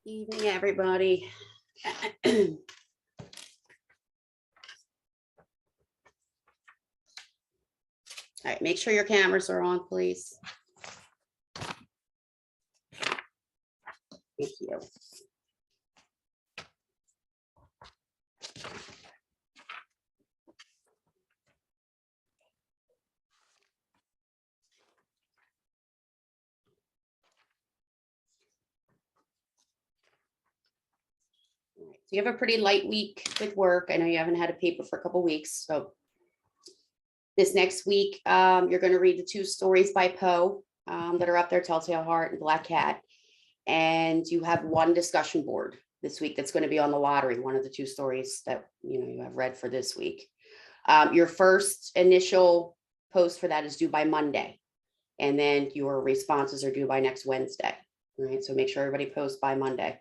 Evening, everybody. All right, make sure your cameras are on, please. Thank you. So you have a pretty light week with work. I know you haven't had a paper for a couple weeks. So this next week, you're going to read the two stories by Poe that are up there, Telltale Heart and Black Cat. And you have one discussion board this week that's going to be on the lottery, one of the two stories that you have read for this week. Your first initial post for that is due by Monday. And then your responses are due by next Wednesday. All right, so make sure everybody posts by Monday.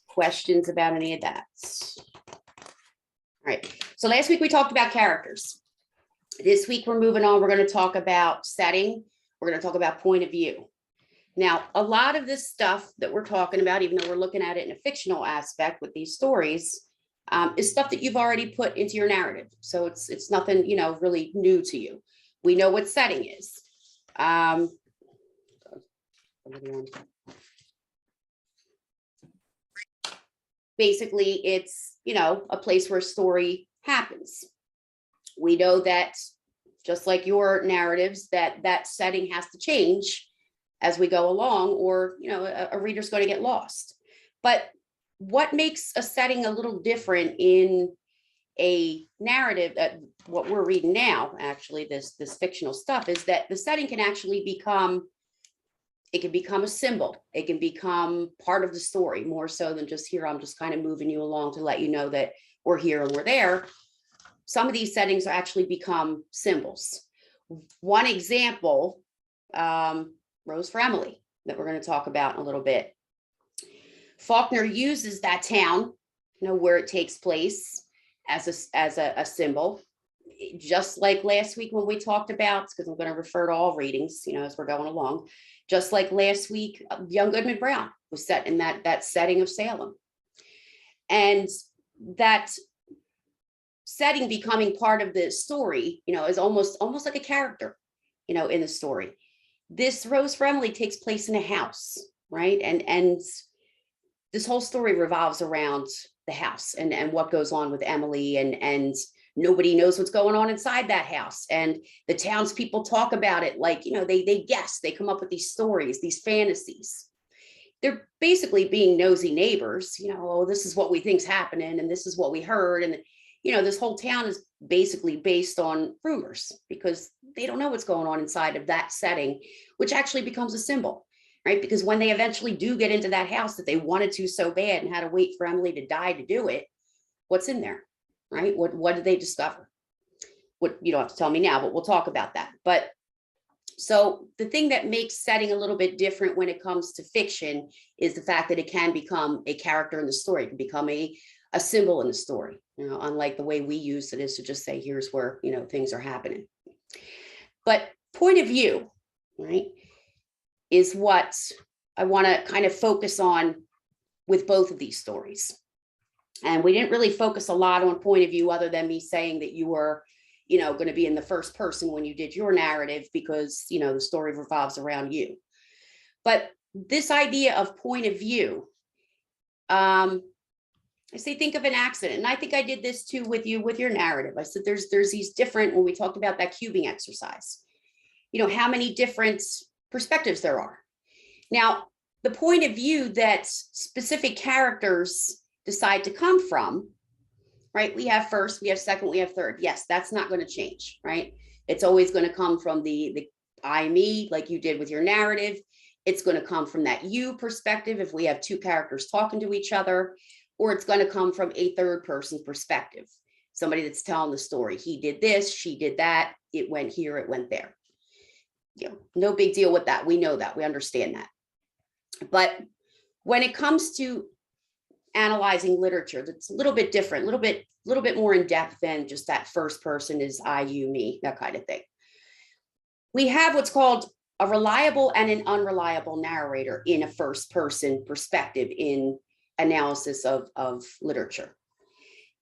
Questions about any of that? All right, so last week we talked about characters. This week we're moving on. We're going to talk about setting. We're going to talk about point of view. Now, a lot of this stuff that we're talking about, even though we're looking at it in a fictional aspect with these stories, is stuff that you've already put into your narrative. So it's nothing, really new to you. We know what setting is. Basically, it's, a place where a story happens. We know that just like your narratives, that setting has to change as we go along, or, a reader's going to get lost. But what makes a setting a little different in a narrative, that what we're reading now, actually, this fictional stuff, is that the setting can actually become a symbol. It can become part of the story, more so than just here. I'm just kind of moving you along to let you know that we're here and we're there. Some of these settings actually become symbols. One example, Rose for Emily, that we're going to talk about in a little bit. Faulkner uses that town, where it takes place as a symbol, just like last week when we talked about, because I'm going to refer to all readings, as we're going along. Just like last week, Young Goodman Brown was set in that setting of Salem, and that setting becoming part of the story, is almost like a character, in the story. This Rose for Emily takes place in a house, right? And this whole story revolves around the house and what goes on with Emily, and nobody knows what's going on inside that house. And the townspeople talk about it like, they guess, they come up with these stories, these fantasies. They're basically being nosy neighbors, oh, this is what we think's happening, and this is what we heard. And this whole town is basically based on rumors because they don't know what's going on inside of that setting, which actually becomes a symbol, right? Because when they eventually do get into that house that they wanted to so bad and had to wait for Emily to die to do it, what's in there, right? What did they discover? What, you don't have to tell me now, but we'll talk about that. But so the thing that makes setting a little bit different when it comes to fiction is the fact that it can become a character in the story. It can become a symbol in the story, unlike the way we use it is to just say, here's where, things are happening. But point of view, right, is what I want to kind of focus on with both of these stories. And we didn't really focus a lot on point of view other than me saying that you were, going to be in the first person when you did your narrative because, the story revolves around you. But this idea of point of view, I say, think of an accident. And I think I did this too with you, with your narrative. I said, there's these different, when we talked about that cubing exercise, how many different perspectives there are. Now, the point of view that specific characters decide to come from, right? We have first, we have second, we have third. Yes, that's not going to change, right? It's always going to come from the I, me, like you did with your narrative. It's going to come from that you perspective if we have two characters talking to each other, or it's going to come from a third person perspective, somebody that's telling the story. He did this, she did that, it went here, it went there. No big deal with that. We know that, we understand that. But when it comes to analyzing literature, that's a little bit different, a little bit more in depth than just that first person is I, you, me, that kind of thing. We have what's called a reliable and an unreliable narrator in a first person perspective in analysis of literature.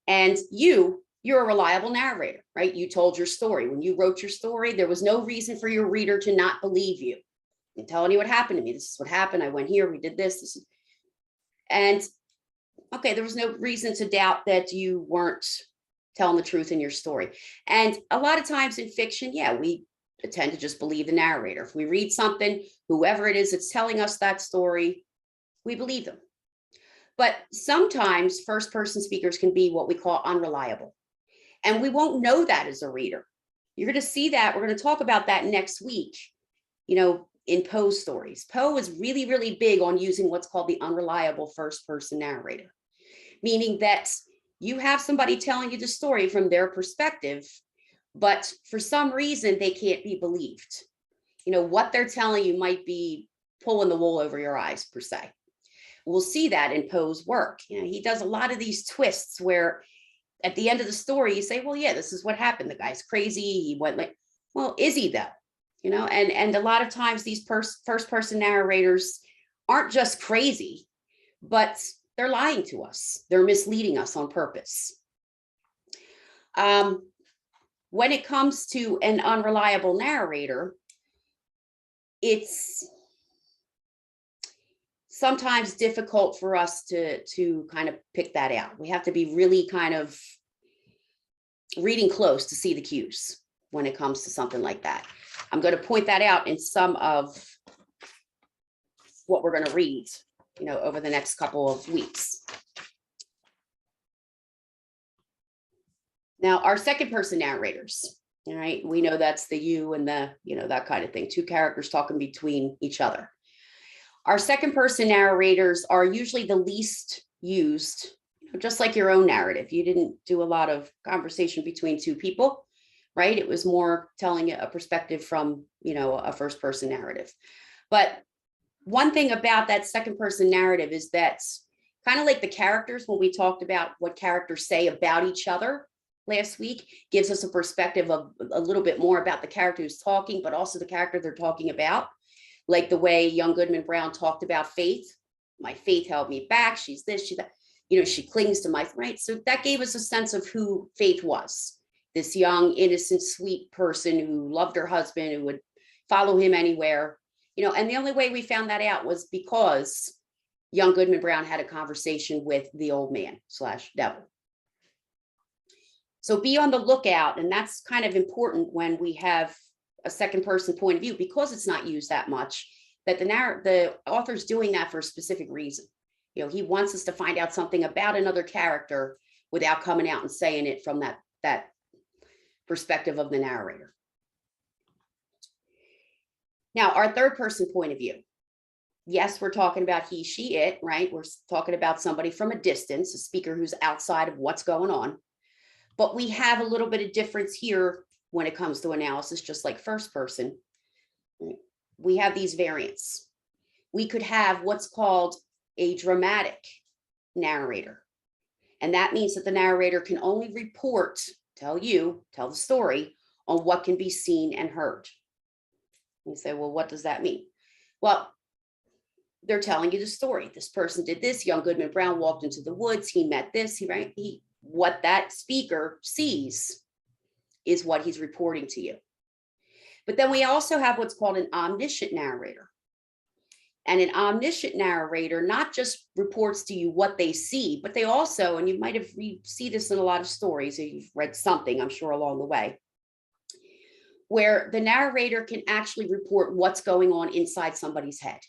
And you're a reliable narrator, right? You told your story. When you wrote your story, there was no reason for your reader to not believe you. I'm telling you what happened to me. This is what happened. I went here, we did this. And okay, there was no reason to doubt that you weren't telling the truth in your story. And a lot of times in fiction, yeah, we tend to just believe the narrator. If we read something, whoever it is that's telling us that story, we believe them. But sometimes first person speakers can be what we call unreliable. And we won't know that as a reader. You're going to see that. We're going to talk about that next week, in Poe's stories. Poe is really, really big on using what's called the unreliable first person narrator, meaning that you have somebody telling you the story from their perspective, but for some reason they can't be believed. What they're telling you might be pulling the wool over your eyes, per se. We'll see that in Poe's work. He does a lot of these twists where at the end of the story, you say, well, yeah, this is what happened. The guy's crazy. He went well, is he though? And a lot of times these first person narrators aren't just crazy, but they're lying to us. They're misleading us on purpose. When it comes to an unreliable narrator, it's sometimes difficult for us to kind of pick that out. We have to be really kind of reading close to see the cues when it comes to something like that. I'm going to point that out in some of what we're going to read, over the next couple of weeks. Now, our second person narrators, all right, we know that's the you and the, that kind of thing, two characters talking between each other. Our second person narrators are usually the least used, just like your own narrative. You didn't do a lot of conversation between two people, right? It was more telling a perspective from, a first person narrative. But one thing about that second person narrative is that kind of like the characters, when we talked about what characters say about each other last week, gives us a perspective of a little bit more about the character who's talking, but also the character they're talking about. Like the way young Goodman Brown talked about Faith. My faith held me back. She's this, she's that. She clings to my, right? So that gave us a sense of who Faith was. This young, innocent, sweet person who loved her husband, who would follow him anywhere. And the only way we found that out was because young Goodman Brown had a conversation with the old man / devil. So be on the lookout. And that's kind of important when we have a second person point of view, because it's not used that much, that the author's doing that for a specific reason. He wants us to find out something about another character without coming out and saying it from that perspective of the narrator. Now, our third person point of view. Yes, we're talking about he, she, it, right? We're talking about somebody from a distance, a speaker who's outside of what's going on. But we have a little bit of difference here when it comes to analysis, just like first person. We have these variants. We could have what's called a dramatic narrator. And that means that the narrator can only report, tell the story on what can be seen and heard. You say, well, what does that mean? Well, they're telling you the story. This person did this. Young Goodman Brown walked into the woods. He met this. What that speaker sees is what he's reporting to you. But then we also have what's called an omniscient narrator. And an omniscient narrator not just reports to you what they see, but they also, and you might have see this in a lot of stories, or you've read something, I'm sure, along the way, where the narrator can actually report what's going on inside somebody's head.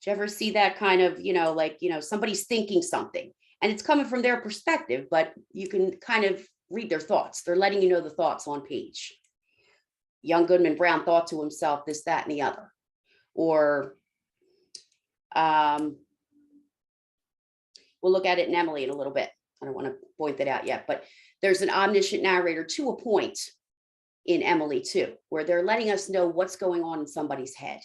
Did you ever see that kind of, somebody's thinking something and it's coming from their perspective, but you can kind of read their thoughts. They're letting you know the thoughts on page. Young Goodman Brown thought to himself this, that, and the other. Or we'll look at it in Emily in a little bit. I don't want to point that out yet, but there's an omniscient narrator to a point in Emily too, where they're letting us know what's going on in somebody's head.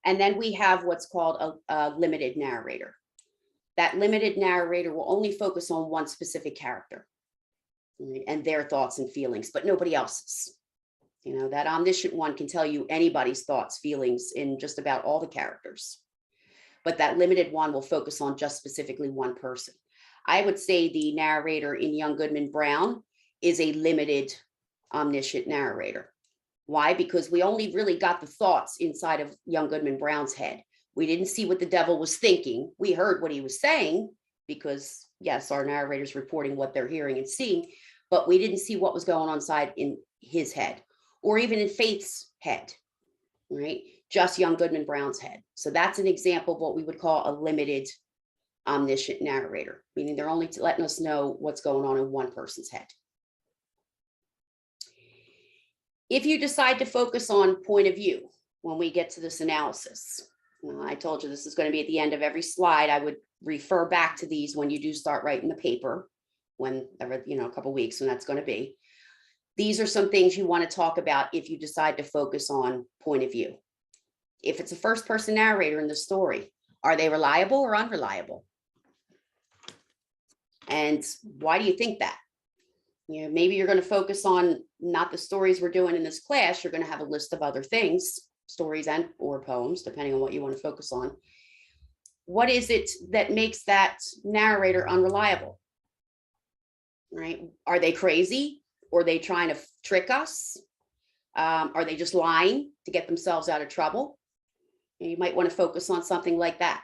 And then we have what's called a limited narrator. That limited narrator will only focus on one specific character and their thoughts and feelings, but nobody else's. You know, that omniscient one can tell you anybody's thoughts, feelings in just about all the characters. But that limited one will focus on just specifically one person. I would say the narrator in Young Goodman Brown is a limited omniscient narrator. Why? Because we only really got the thoughts inside of Young Goodman Brown's head. We didn't see what the devil was thinking. We heard what he was saying because, yes, our narrator's reporting what they're hearing and seeing, but we didn't see what was going on inside in his head or even in Faith's head, right? Just Young Goodman Brown's head. So that's an example of what we would call a limited omniscient narrator, meaning they're only letting us know what's going on in one person's head. If you decide to focus on point of view, when we get to this analysis, I told you this is going to be at the end of every slide. I would refer back to these when you do start writing the paper, whenever, you know, a couple of weeks when that's going to be. These are some things you want to talk about if you decide to focus on point of view. If it's a first person narrator in the story, are they reliable or unreliable? And why do you think that? You know, maybe you're going to focus on not the stories we're doing in this class. You're going to have a list of other things, stories and or poems, depending on what you want to focus on. What is it that makes that narrator unreliable? Right? Are they crazy? Or are they trying to trick us? Are they just lying to get themselves out of trouble? And you might want to focus on something like that.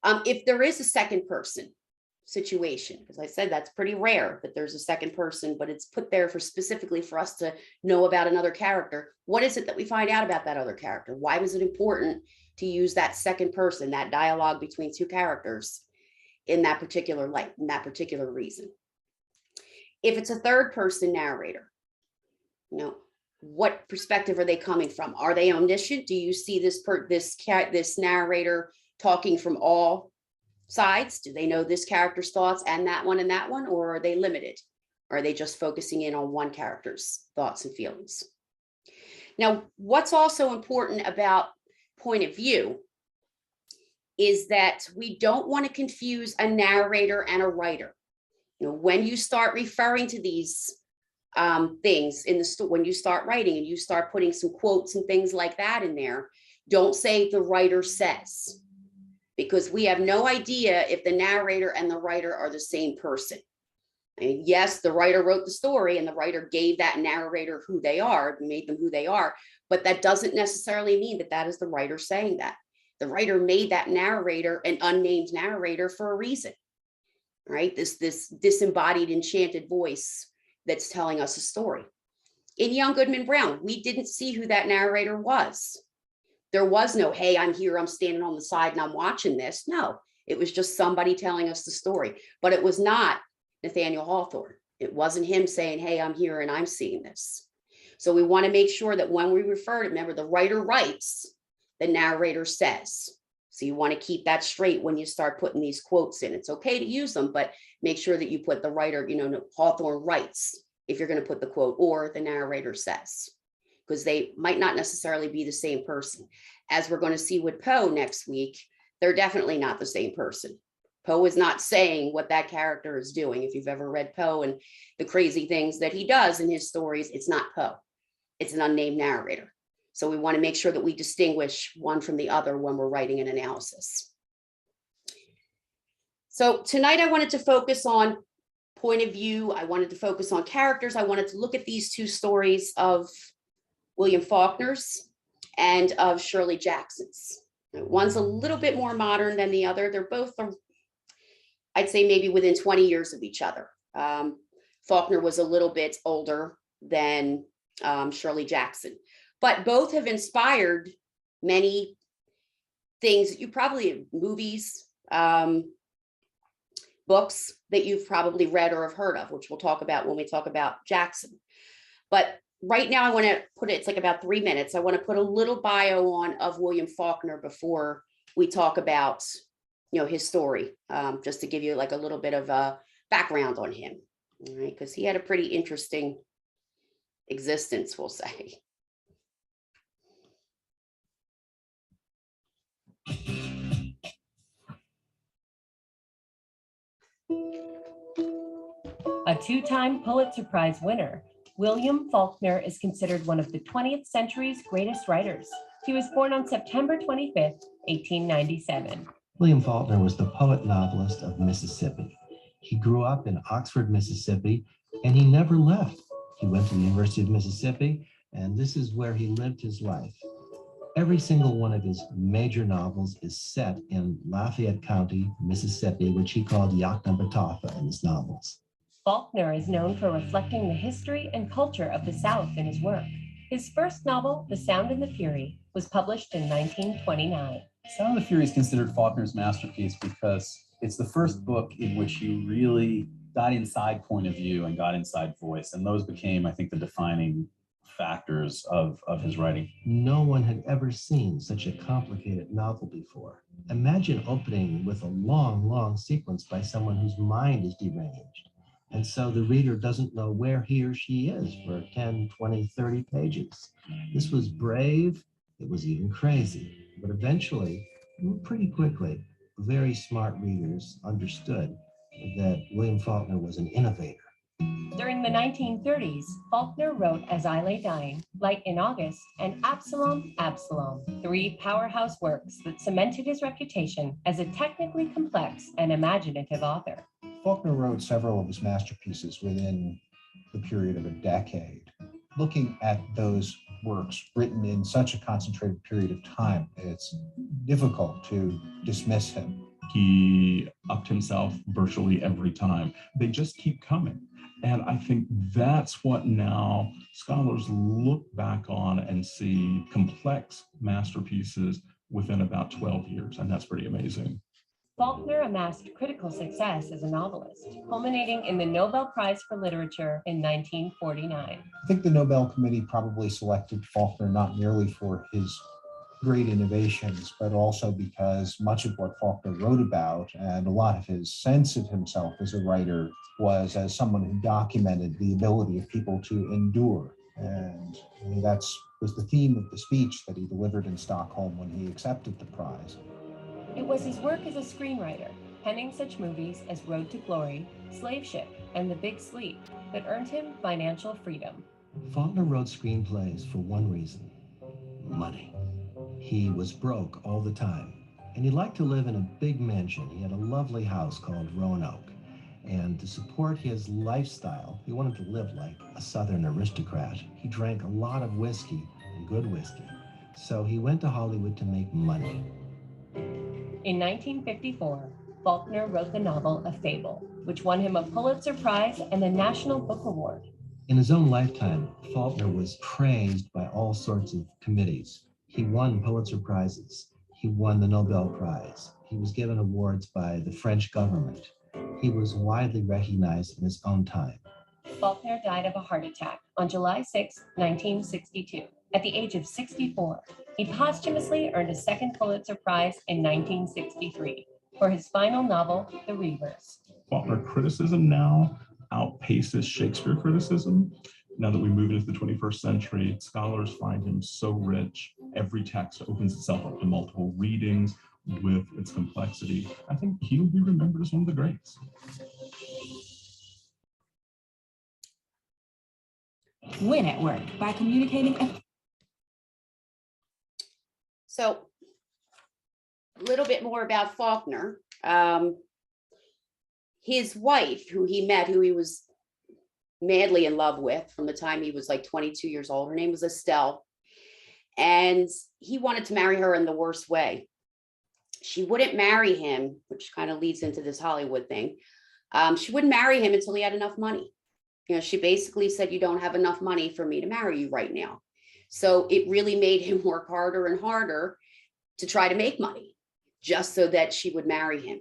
If there is a second person situation, because I said that's pretty rare that there's a second person, but it's put there for specifically for us to know about another character. What is it that we find out about that other character? Why was it important to use that second person, that dialogue between two characters in that particular light, in that particular reason? If it's a third person narrator, you know, what perspective are they coming from? Are they omniscient? Do you see this narrator talking from all sides? Do they know this character's thoughts and that one, or are they limited? Are they just focusing in on one character's thoughts and feelings? Now, what's also important about point of view is that we don't want to confuse a narrator and a writer. You know, when you start referring to these things in the when you start writing and you start putting some quotes and things like that in there, don't say the writer says, because we have no idea if the narrator and the writer are the same person. I mean, yes, the writer wrote the story and the writer gave that narrator who they are, made them who they are, but that doesn't necessarily mean that that is the writer saying that. The writer made that narrator an unnamed narrator for a reason, right? This disembodied, enchanted voice that's telling us a story. In Young Goodman Brown, we didn't see who that narrator was. There was no, hey, I'm here, I'm standing on the side and I'm watching this. No, it was just somebody telling us the story, but it was not Nathaniel Hawthorne. It wasn't him saying, hey, I'm here and I'm seeing this. So we want to make sure that when we refer to, remember, the writer writes, the narrator says. So you want to keep that straight when you start putting these quotes in. It's okay to use them, but make sure that you put the writer, you know, Hawthorne writes, if you're going to put the quote, or the narrator says, because they might not necessarily be the same person. As we're going to see with Poe next week, they're definitely not the same person. Poe is not saying what that character is doing. If you've ever read Poe and the crazy things that he does in his stories, it's not Poe. It's an unnamed narrator. So we want to make sure that we distinguish one from the other when we're writing an analysis. So tonight I wanted to focus on point of view. I wanted to focus on characters. I wanted to look at these two stories of William Faulkner's and of Shirley Jackson's. One's a little bit more modern than the other. They're both, I'd say, maybe within 20 years of each other. Faulkner was a little bit older than Shirley Jackson, but both have inspired many things. You probably, movies, books that you've probably read or have heard of, which we'll talk about when we talk about Jackson. But right now I want to put it, it's like about 3 minutes. I want to put a little bio on of William Faulkner before we talk about, you know, his story, just to give you like a little bit of a background on him, right? Because he had a pretty interesting existence, we'll say. A two-time Pulitzer Prize winner, William Faulkner is considered one of the 20th century's greatest writers. He was born on September 25th, 1897. William Faulkner was the poet-novelist of Mississippi. He grew up in Oxford, Mississippi, and he never left. He went to the University of Mississippi, and this is where he lived his life. Every single one of his major novels is set in Lafayette County, Mississippi, which he called Yoknebatafa in his novels. Faulkner is known for reflecting the history and culture of the South in his work. His first novel, The Sound and the Fury, was published in 1929. Sound of the Fury is considered Faulkner's masterpiece because it's the first book in which he really got inside point of view and got inside voice. And those became, I think, the defining factors of his writing. No one had ever seen such a complicated novel before. Imagine opening with a long, long sequence by someone whose mind is deranged. And so the reader doesn't know where he or she is for 10, 20, 30 pages. This was brave. It was even crazy. But eventually, pretty quickly, very smart readers understood that William Faulkner was an innovator. During the 1930s, Faulkner wrote As I Lay Dying, Light in August, and Absalom, Absalom, three powerhouse works that cemented his reputation as a technically complex and imaginative author. Faulkner wrote several of his masterpieces within the period of a decade. Looking at those works written in such a concentrated period of time, it's difficult to dismiss him. He upped himself virtually every time. They just keep coming. And I think that's what now scholars look back on and see complex masterpieces within about 12 years. And that's pretty amazing. Faulkner amassed critical success as a novelist, culminating in the Nobel Prize for Literature in 1949. I think the Nobel Committee probably selected Faulkner not merely for his great innovations, but also because much of what Faulkner wrote about and a lot of his sense of himself as a writer was as someone who documented the ability of people to endure. And that was the theme of the speech that he delivered in Stockholm when he accepted the prize. It was his work as a screenwriter, penning such movies as Road to Glory, Slave Ship, and The Big Sleep, that earned him financial freedom. Faulkner wrote screenplays for one reason: money. He was broke all the time, and he liked to live in a big mansion. He had a lovely house called Roanoke. And to support his lifestyle, he wanted to live like a Southern aristocrat. He drank a lot of whiskey, and good whiskey. So he went to Hollywood to make money. In 1954, Faulkner wrote the novel A Fable, which won him a Pulitzer Prize and the National Book Award. In his own lifetime, Faulkner was praised by all sorts of committees. He won Pulitzer Prizes. He won the Nobel Prize. He was given awards by the French government. He was widely recognized in his own time. Faulkner died of a heart attack on July 6, 1962, at the age of 64. He posthumously earned a second Pulitzer Prize in 1963 for his final novel, The Reavers. Faulkner criticism now outpaces Shakespeare criticism. Now that we move into the 21st century, scholars find him so rich. Every text opens itself up to multiple readings with its complexity. I think he'll be remembered as one of the greats. Win at work by communicating. So a little bit more about Faulkner. His wife, who he met, who he was madly in love with from the time he was like 22 years old, her name was Estelle. And he wanted to marry her in the worst way. She wouldn't marry him, which kind of leads into this Hollywood thing. She wouldn't marry him until he had enough money. You know, she basically said, you don't have enough money for me to marry you right now. So it really made him work harder and harder to try to make money just so that she would marry him,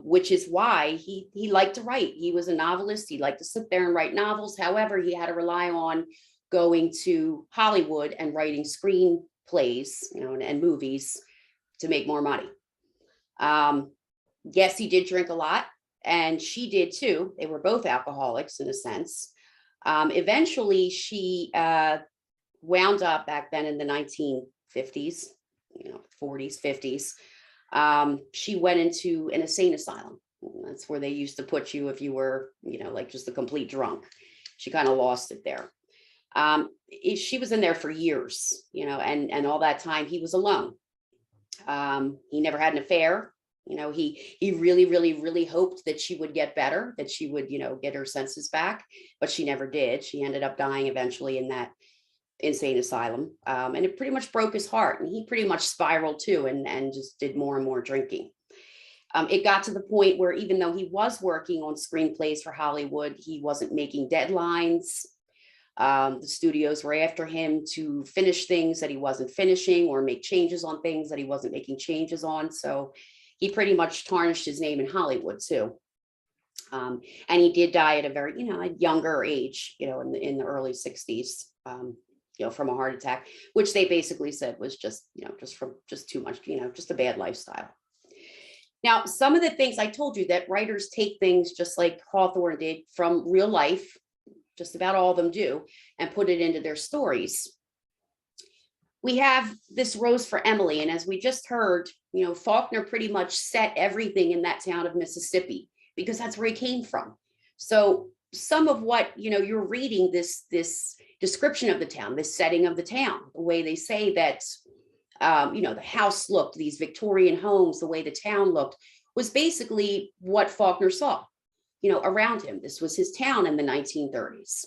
which is why he liked to write. He was a novelist. He liked to sit there and write novels. However, he had to rely on going to Hollywood and writing screenplays, you know, and movies to make more money. Yes, he did drink a lot, and she did too. They were both alcoholics in a sense. Eventually, she wound up back then in the 1950s, you know, 40s, 50s. She went into an insane asylum. That's where they used to put you if you were, you know, like just a complete drunk. she kind of lost it there. She was in there for years, you know, and all that time he was alone. He never had an affair. You know, he really, really, really hoped that she would get better, that she would, you know, get her senses back, but she never did. She ended up dying eventually in that insane asylum. And it pretty much broke his heart, and he pretty much spiraled too, and just did more and more drinking. It got to the point where even though he was working on screenplays for Hollywood, he wasn't making deadlines. The studios were after him to finish things that he wasn't finishing, or make changes on things that he wasn't making changes on. So he pretty much tarnished his name in Hollywood too. And he did die at a very, you know, a younger age, you know, in the early 60s, you know, from a heart attack, which they basically said was just, you know, just too much, you know, just a bad lifestyle. Now, some of the things I told you, that writers take things just like Hawthorne did from real life, just about all of them do, and put it into their stories. We have this Rose for Emily, and as we just heard, you know, Faulkner pretty much set everything in that town of Mississippi, because that's where he came from. So some of what, you know, you're reading, this description of the town, this setting of the town, the way they say that, you know, the house looked, these Victorian homes, the way the town looked, was basically what Faulkner saw, you know, around him. This was his town in the 1930s.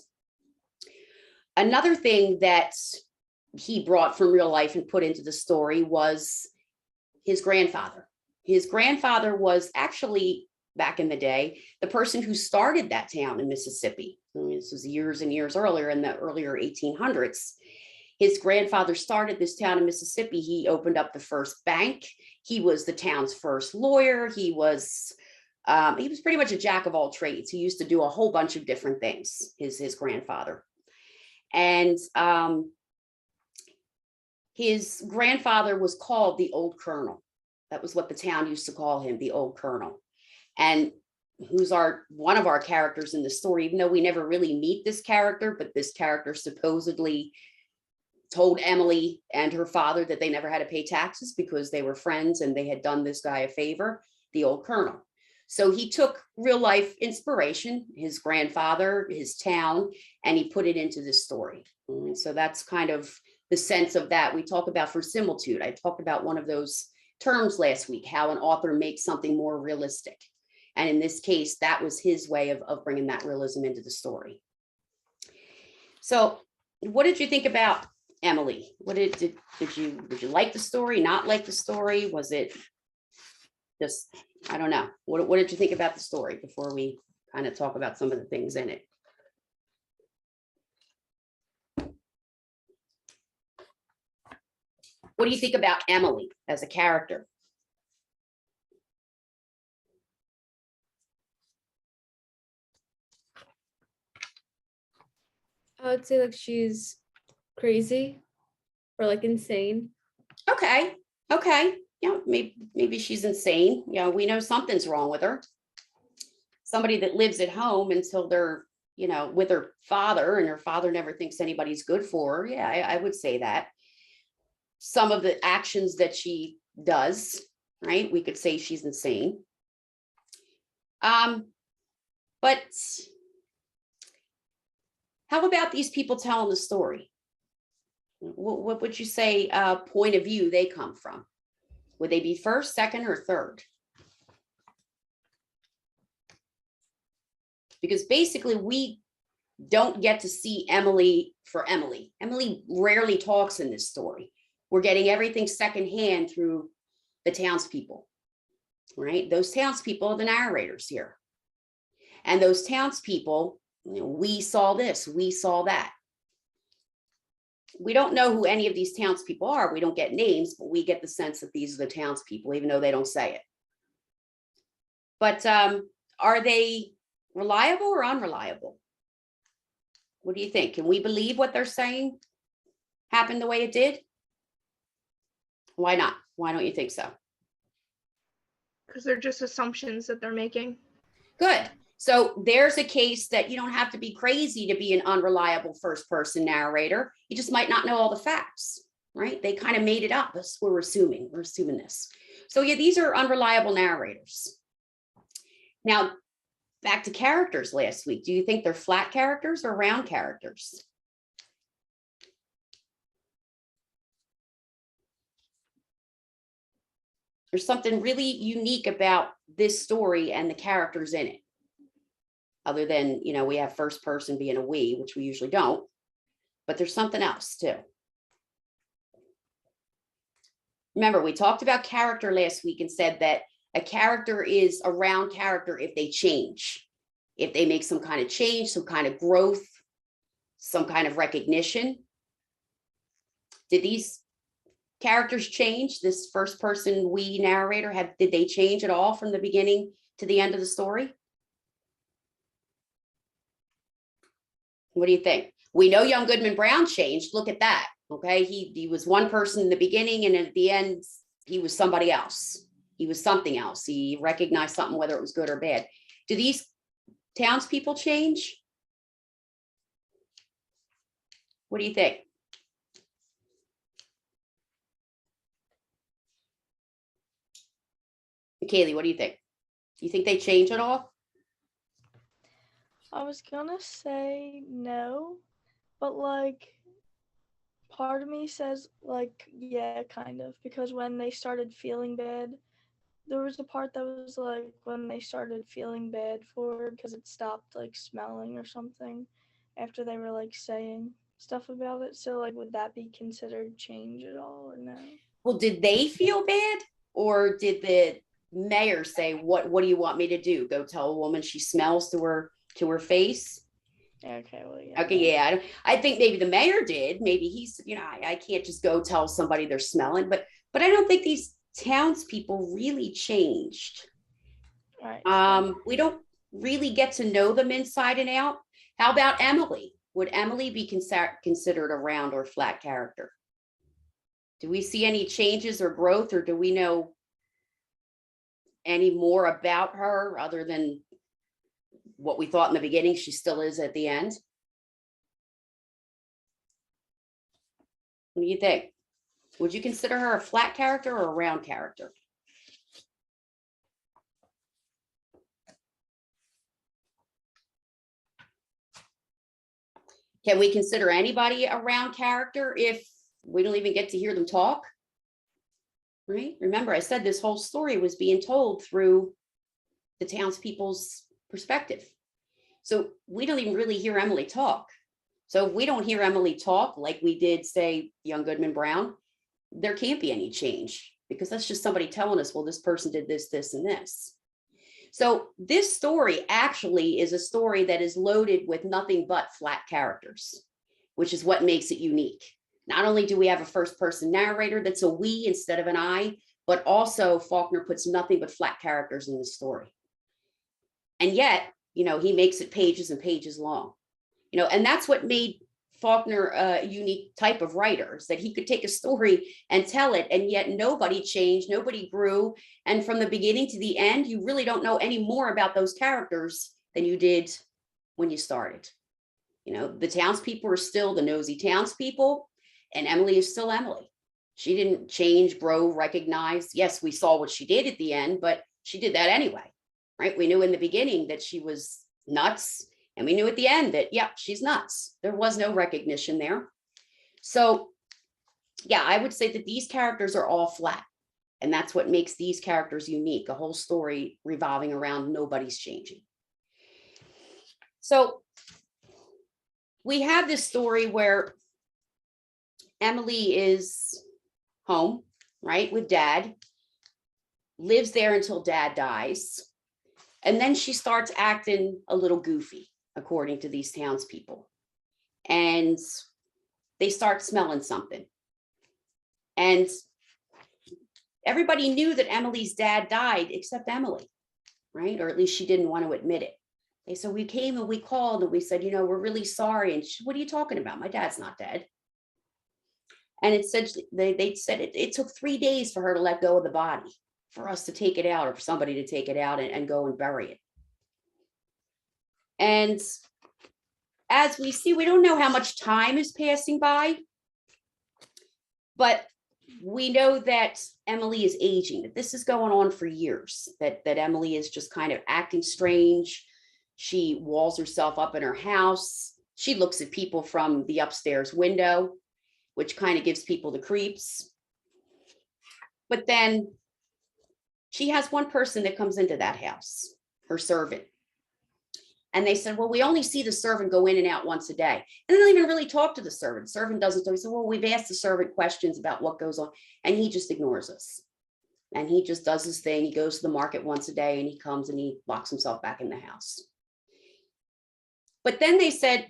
Another thing that he brought from real life and put into the story was his grandfather. His grandfather was actually, back in the day, the person who started that town in Mississippi. I mean, this was years and years earlier, in the earlier 1800s. His grandfather started this town in Mississippi. He opened up the first bank. He was the town's first lawyer. He was pretty much a jack of all trades. He used to do a whole bunch of different things, his grandfather. And his grandfather was called the Old Colonel. That was what the town used to call him, the Old Colonel. And who's one of our characters in the story, even though we never really meet this character, but this character supposedly told Emily and her father that they never had to pay taxes because they were friends and they had done this guy a favor, the Old Colonel. So he took real life inspiration, his grandfather, his town, and he put it into this story. And so that's kind of the sense of that. We talk about verisimilitude. I talked about one of those terms last week, how an author makes something more realistic. And in this case, that was his way of bringing that realism into the story. So what did you think about Emily? What did you like the story, not like the story? Was it just, I don't know. What did you think about the story before we kind of talk about some of the things in it? What do you think about Emily as a character? I would say like she's crazy or like insane. Okay. Yeah, maybe she's insane. You know, we know something's wrong with her. Somebody that lives at home until they're, you know, with her father, and her father never thinks anybody's good for her. Yeah, I would say that. Some of the actions that she does, right? We could say she's insane. But how about these people telling the story? What would you say point of view they come from? Would they be first, second, or third? Because basically we don't get to see Emily for Emily. Emily rarely talks in this story. We're getting everything secondhand through the townspeople, right? Those townspeople are the narrators here. And those townspeople, you know, we saw this, we saw that. We don't know who any of these townspeople are. We don't get names, but we get the sense that these are the townspeople, even though they don't say it. But are they reliable or unreliable? What do you think? Can we believe what they're saying happened the way it did? Why not? Why don't you think so? Because they're just assumptions that they're making. Good. So there's a case that you don't have to be crazy to be an unreliable first person narrator. You just might not know all the facts, right? They kind of made it up. We're assuming this. So yeah, these are unreliable narrators. Now, back to characters last week. Do you think they're flat characters or round characters? There's something really unique about this story and the characters in it. Other than, you know, we have first person being a we, which we usually don't, but there's something else too. Remember, we talked about character last week and said that a character is a round character if they change, if they make some kind of change, some kind of growth, some kind of recognition. Did these characters change? This first person we narrator, did they change at all from the beginning to the end of the story? What do you think? We know young Goodman Brown changed. Look at that. Okay, he was one person in the beginning, and at the end he was somebody else. He was something else. He recognized something, whether it was good or bad. Do these townspeople change? What do you think? Kaylee, what do you think? Do you think they change at all? I was gonna say no, but like part of me says like yeah, kind of, because when they started feeling bad, there was a part that was like when they started feeling bad for her because it stopped like smelling or something after they were like saying stuff about it. So like would that be considered change at all or no? Well, did they feel bad, or did the mayor say, what do you want me to do? Go tell a woman she smells to her face? Okay, well yeah. Okay, yeah, I think maybe the mayor did. Maybe he's, you know, I can't just go tell somebody they're smelling, but I don't think these townspeople really changed. All right. We don't really get to know them inside and out. How about Emily? Would Emily be considered a round or flat character? Do we see any changes or growth, or do we know any more about her other than what we thought in the beginning she still is at the end? What do you think? Would you consider her a flat character or a round character? Can we consider anybody a round character if we don't even get to hear them talk? Right? Remember, I said this whole story was being told through the townspeople's perspective. So we don't even really hear Emily talk. So if we don't hear Emily talk like we did, say, young Goodman Brown, there can't be any change, because that's just somebody telling us, well, this person did this, this, and this. So this story actually is a story that is loaded with nothing but flat characters, which is what makes it unique. Not only do we have a first person narrator that's a we instead of an I, but also Faulkner puts nothing but flat characters in the story. And yet, you know, he makes it pages and pages long, you know, and that's what made Faulkner a unique type of writer, is that he could take a story and tell it, and yet nobody changed, nobody grew. And from the beginning to the end, you really don't know any more about those characters than you did when you started. You know, the townspeople are still the nosy townspeople, and Emily is still Emily. She didn't change, grow, recognize. Yes, we saw what she did at the end, but she did that anyway, right? We knew in the beginning that she was nuts, and we knew at the end that, yeah, she's nuts. There was no recognition there. So yeah, I would say that these characters are all flat, and that's what makes these characters unique, a whole story revolving around nobody's changing. So we have this story where Emily is home, right, with dad, lives there until dad dies. And then she starts acting a little goofy, according to these townspeople. And they start smelling something. And everybody knew that Emily's dad died except Emily, right? Or at least she didn't want to admit it. They said, we came and we called and we said, you know, we're really sorry. And she, what are you talking about? My dad's not dead. And it said, they said it took 3 days for her to let go of the body, for us to take it out, or for somebody to take it out and go and bury it. And as we see, we don't know how much time is passing by, but we know that Emily is aging, that this is going on for years, that Emily is just kind of acting strange, She walls herself up in her house. She looks at people from the upstairs window, which kind of gives people the creeps. But then she has one person that comes into that house, her servant. And they said, well, we only see the servant go in and out once a day. And they don't even really talk to the servant. The servant doesn't. We said, well, we've asked the servant questions about what goes on. And he just ignores us. And he just does his thing. He goes to the market once a day and he comes and he locks himself back in the house. But then they said,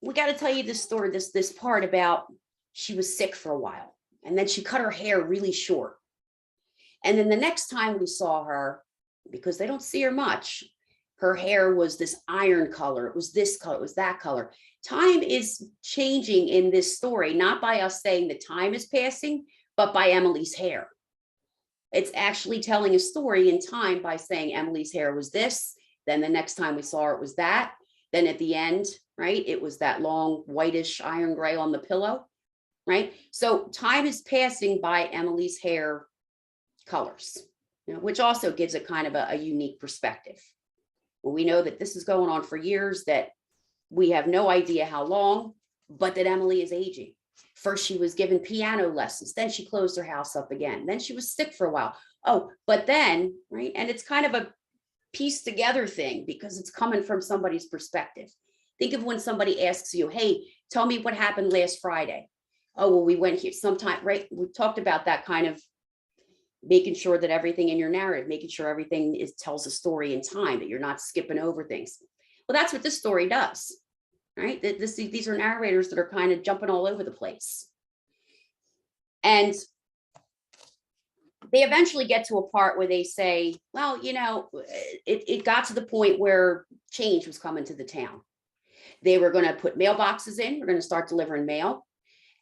we got to tell you this story, this part about she was sick for a while. And then she cut her hair really short. And then the next time we saw her, because they don't see her much, her hair was this iron color. It was this color, it was that color. Time is changing in this story, not by us saying that time is passing, but by Emily's hair. It's actually telling a story in time by saying Emily's hair was this, then the next time we saw her, it was that. Then at the end, right, it was that long whitish iron gray on the pillow, right? So time is passing by Emily's hair colors, which also gives it kind of a unique perspective. Well, we know that this is going on for years, that we have no idea how long, but that Emily is aging. First, she was given piano lessons. Then she closed her house up again. Then she was sick for a while. Oh, but then, right, and it's kind of a piece together thing because it's coming from somebody's perspective. Think of when somebody asks you, hey, tell me what happened last Friday. Oh, well, we went here sometime, right? We talked about that kind of making sure that everything in your narrative, making sure everything tells a story in time, that you're not skipping over things. Well, that's what this story does, right? These are narrators that are kind of jumping all over the place. And they eventually get to a part where they say, well, it got to the point where change was coming to the town. They were going to put mailboxes in. We're going to start delivering mail.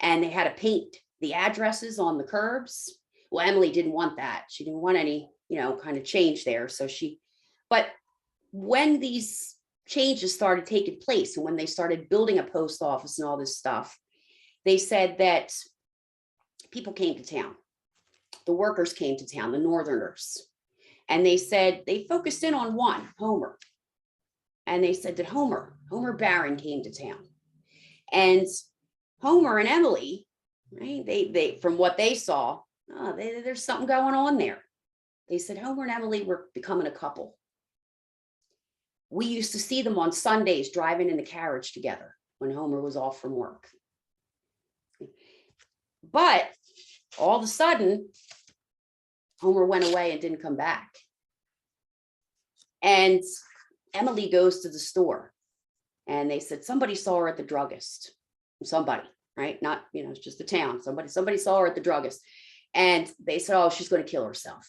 And they had to paint the addresses on the curbs. Well, Emily didn't want that. She didn't want any, kind of change there. But when these changes started taking place and when they started building a post office and all this stuff, they said that people came to town. The workers came to town, the Northerners. And they said, they focused in on one, Homer. And they said that Homer Barron came to town. And Homer and Emily, right, they from what they saw, there's something going on there. They said Homer and Emily were becoming a couple. We used to see them on Sundays driving in the carriage together when Homer was off from work. But all of a sudden, Homer went away and didn't come back. And Emily goes to the store and they said, somebody saw her at the druggist. Somebody, right? Not, it's just the town. Somebody saw her at the druggist. And they said, oh, she's going to kill herself.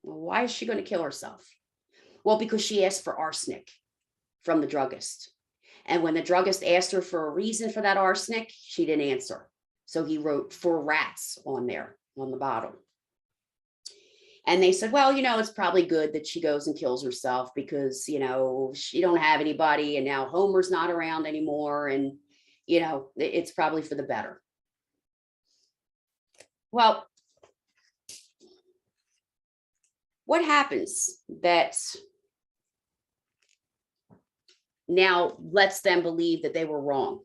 Well, why is she going to kill herself? Well, because she asked for arsenic from the druggist. And when the druggist asked her for a reason for that arsenic, she didn't answer. So he wrote for rats on there, on the bottle. And they said, well, it's probably good that she goes and kills herself because, she don't have anybody and now Homer's not around anymore. And, it's probably for the better. Well, what happens that now lets them believe that they were wrong?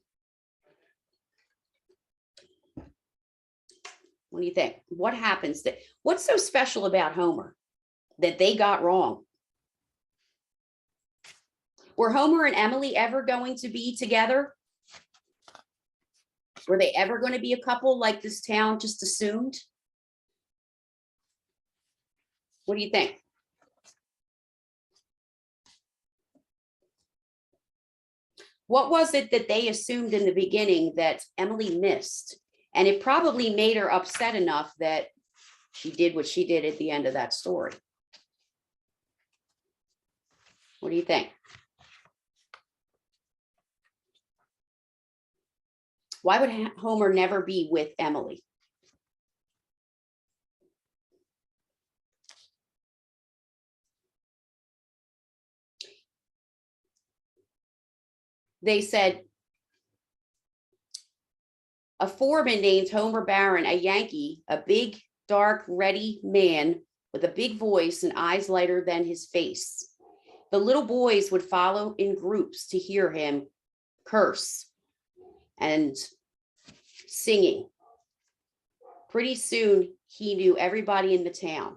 What do you think? What happens what's so special about Homer that they got wrong? Were Homer and Emily ever going to be together? Were they ever going to be a couple like this town just assumed? What do you think? What was it that they assumed in the beginning that Emily missed? And it probably made her upset enough that she did what she did at the end of that story. What do you think? Why would Homer never be with Emily? They said, a foreman named Homer Barron, a Yankee, a big, dark, ready man with a big voice and eyes lighter than his face. The little boys would follow in groups to hear him curse and singing. Pretty soon, he knew everybody in the town.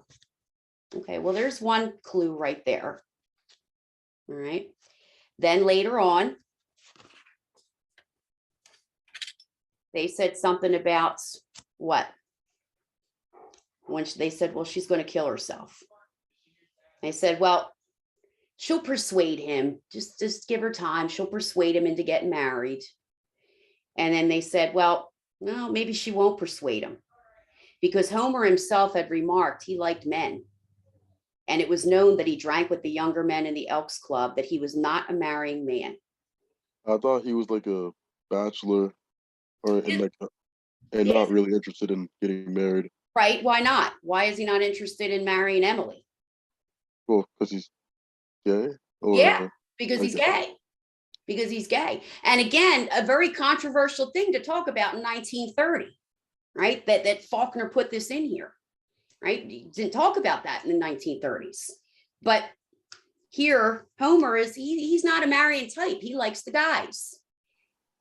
Okay, well, there's one clue right there. All right. Then later on, they said something about what? When they said, well, she's going to kill herself. They said, well, she'll persuade him. Just give her time. She'll persuade him into getting married. And then they said, well, no, maybe she won't persuade him, because Homer himself had remarked he liked men. And it was known that he drank with the younger men in the Elks Club, that he was not a marrying man. I thought he was like a bachelor, or and like and Yes. not really interested in getting married. Right? Why not? Why is he not interested in marrying Emily? Well, because he's gay. Or, Yeah, because he's okay. gay. Because he's gay. And again, a very controversial thing to talk about in 1930, right? That Faulkner put this in here, right? He didn't talk about that in the 1930s. But here, Homer is, he's not a marrying type. He likes the guys.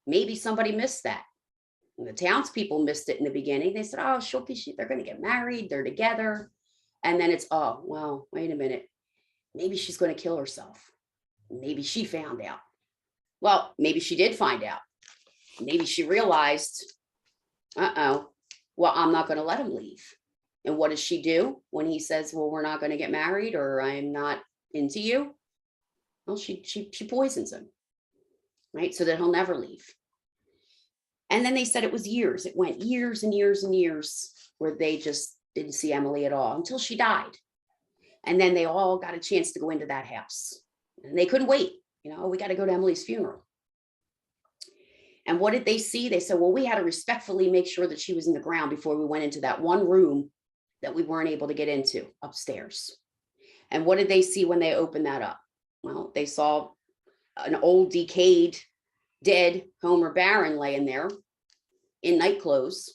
Maybe somebody missed that. And the townspeople missed it in the beginning. They said, oh, they're going to get married. They're together. And then it's, oh, well, wait a minute. Maybe she's going to kill herself. Maybe she found out. Well, maybe she did find out. Maybe she realized, well, I'm not going to let him leave. And what does she do when he says, well, we're not going to get married, or I'm not into you? Well, she poisons him, right? So that he'll never leave. And then they said it was years. It went years and years and years where they just didn't see Emily at all until she died. And then they all got a chance to go into that house, and they couldn't wait. We got to go to Emily's funeral. And what did they see? They said, well, we had to respectfully make sure that she was in the ground before we went into that one room that we weren't able to get into upstairs. And what did they see when they opened that up? Well, they saw an old, decayed, dead Homer Barron laying there in night clothes,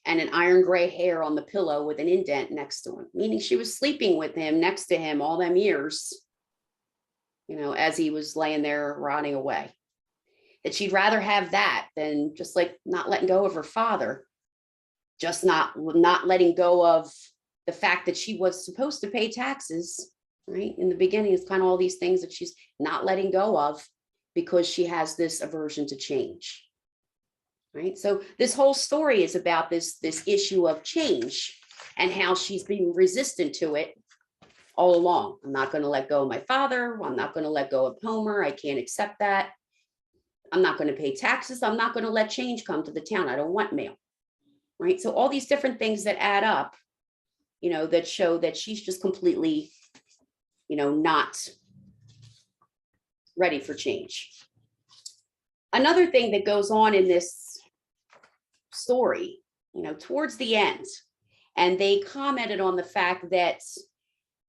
and an iron gray hair on the pillow with an indent next to him, meaning she was sleeping with him, next to him all them years, as he was laying there rotting away. That she'd rather have that than just like not letting go of her father, just not letting go of the fact that she was supposed to pay taxes, right? In the beginning, it's kind of all these things that she's not letting go of because she has this aversion to change, right? So this whole story is about this issue of change and how she's been resistant to it all along. I'm not going to let go of my father. I'm not going to let go of Homer. I can't accept that. I'm not going to pay taxes. I'm not going to let change come to the town. I don't want mail, right? So all these different things that add up, that show that she's just completely, not ready for change. Another thing that goes on in this story, towards the end, and they commented on the fact that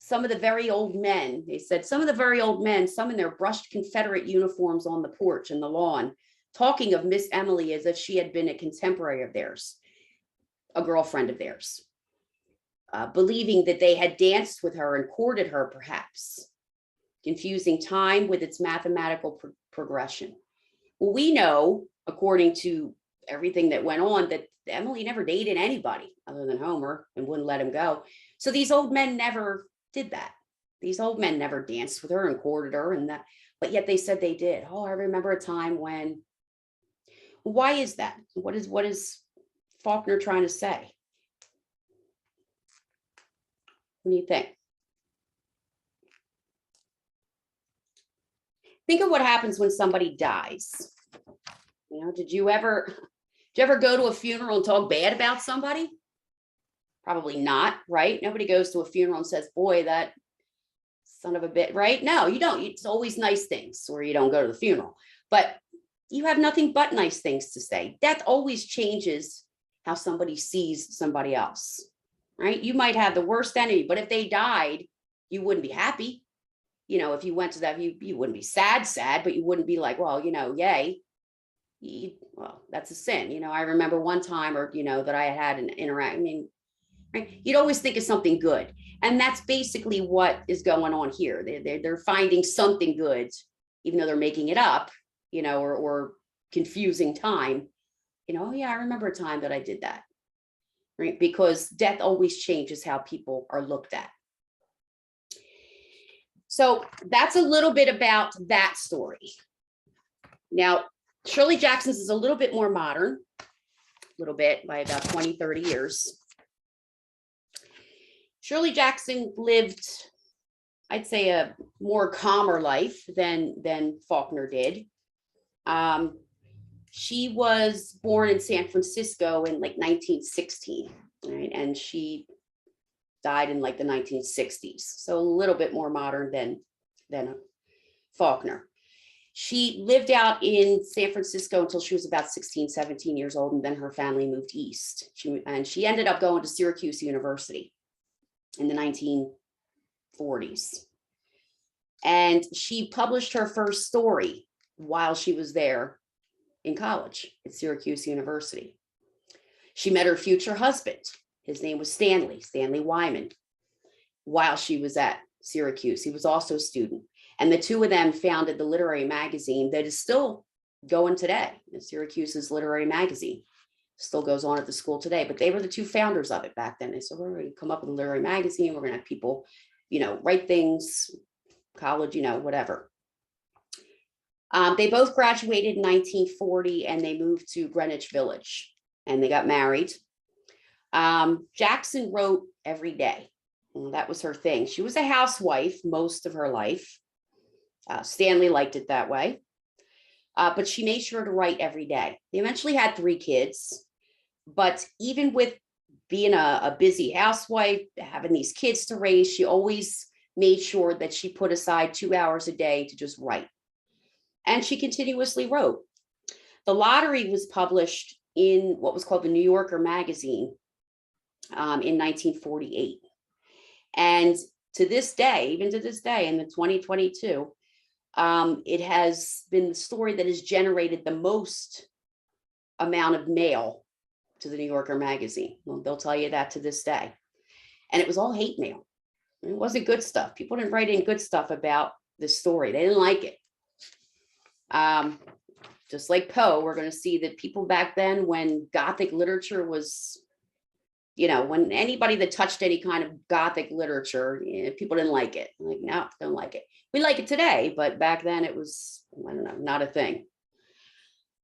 some of the very old men, they said some of the very old men, some in their brushed Confederate uniforms on the porch and the lawn, talking of Miss Emily as if she had been a contemporary of theirs, a girlfriend of theirs, believing that they had danced with her and courted her, perhaps, confusing time with its mathematical progression. Well, we know, according to everything that went on, that Emily never dated anybody other than Homer and wouldn't let him go. So these old men never did that. These old men never danced with her and courted her, and that, but yet they said they did. Oh, I remember a time when. Why is that? What is Faulkner trying to say? What do you think? Think of what happens when somebody dies. Did you ever go to a funeral and talk bad about somebody? Probably not, right? Nobody goes to a funeral and says, boy, that son of a bit, right? No, you don't. It's always nice things, or you don't go to the funeral. But you have nothing but nice things to say. Death always changes how somebody sees somebody else, right? You might have the worst enemy, but if they died, you wouldn't be happy. If you went to that, you wouldn't be sad, but you wouldn't be like, well, yay. Well, that's a sin. I remember one time, or, that I had an interaction. Right? You'd always think of something good. And that's basically what is going on here. They're finding something good, even though they're making it up, or confusing time. Oh yeah, I remember a time that I did that, right? Because death always changes how people are looked at. So that's a little bit about that story. Now, Shirley Jackson's is a little bit more modern, a little bit, by about 20, 30 years. Shirley Jackson lived, I'd say, a more calmer life than Faulkner did. She was born in San Francisco in like 1916, right? And she died in like the 1960s. So a little bit more modern than Faulkner. She lived out in San Francisco until she was about 16, 17 years old, and then her family moved east. She ended up going to Syracuse University in the 1940s. And she published her first story while she was there in college at Syracuse University. She met her future husband. His name was Stanley Wyman, while she was at Syracuse. He was also a student. And the two of them founded the literary magazine that is still going today. Syracuse's literary magazine still goes on at the school today, but they were the two founders of it back then. They said, we're going to come up with a literary magazine. We're going to have people, write things, college, whatever. They both graduated in 1940 and they moved to Greenwich Village and they got married. Jackson wrote every day. That was her thing. She was a housewife most of her life. Stanley liked it that way. But she made sure to write every day. They eventually had 3 kids. But even with being a busy housewife, having these kids to raise, she always made sure that she put aside 2 hours a day to just write. And she continuously wrote. The Lottery was published in what was called the New Yorker magazine in 1948. And to this day, even to this day, in the 2022, it has been the story that has generated the most amount of mail to the New Yorker magazine. Well, they'll tell you that to this day. And it was all hate mail. It wasn't good stuff. People didn't write in good stuff about this story. They didn't like it. Just like Poe, we're going to see that people back then, when Gothic literature was, when anybody that touched any kind of Gothic literature, people didn't like it. Like, no, don't like it. We like it today, but back then it was, I don't know, not a thing.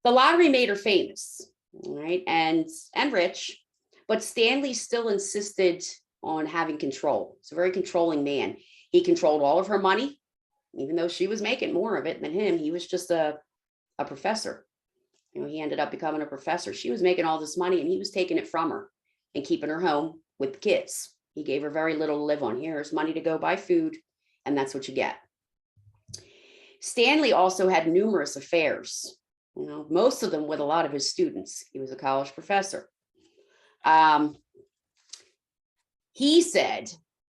The Lottery made her famous, right, and rich, but Stanley still insisted on having control. He's a very controlling man. He controlled all of her money, even though she was making more of it than him. He was just a professor. He ended up becoming a professor. She was making all this money and he was taking it from her and keeping her home with the kids. He gave her very little to live on. Here's money to go buy food, and that's what you get. Stanley also had numerous affairs, most of them with a lot of his students. He was a college professor. He said,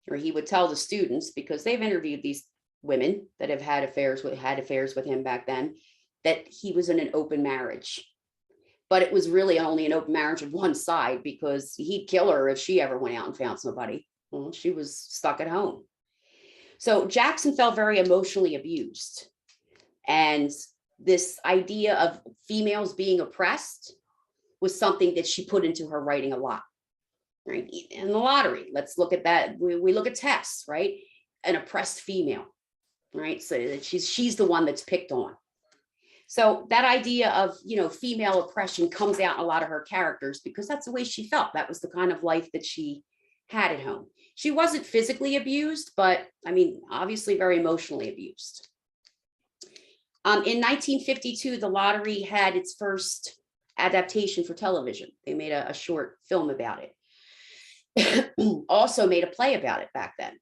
or he would tell the students, because they've interviewed these women that have had affairs with him back then, that he was in an open marriage. But it was really only an open marriage of one side, because he'd kill her if she ever went out and found somebody. Well, she was stuck at home. So Jackson felt very emotionally abused. And this idea of females being oppressed was something that she put into her writing a lot. Right? In The Lottery, let's look at that. We look at Tess, right? An oppressed female, right? So that she's the one that's picked on. So that idea of, female oppression comes out in a lot of her characters, because that's the way she felt. That was the kind of life that she had at home. She wasn't physically abused, but obviously very emotionally abused. In 1952, The Lottery had its first adaptation for television. They made a short film about it. Also made a play about it back then.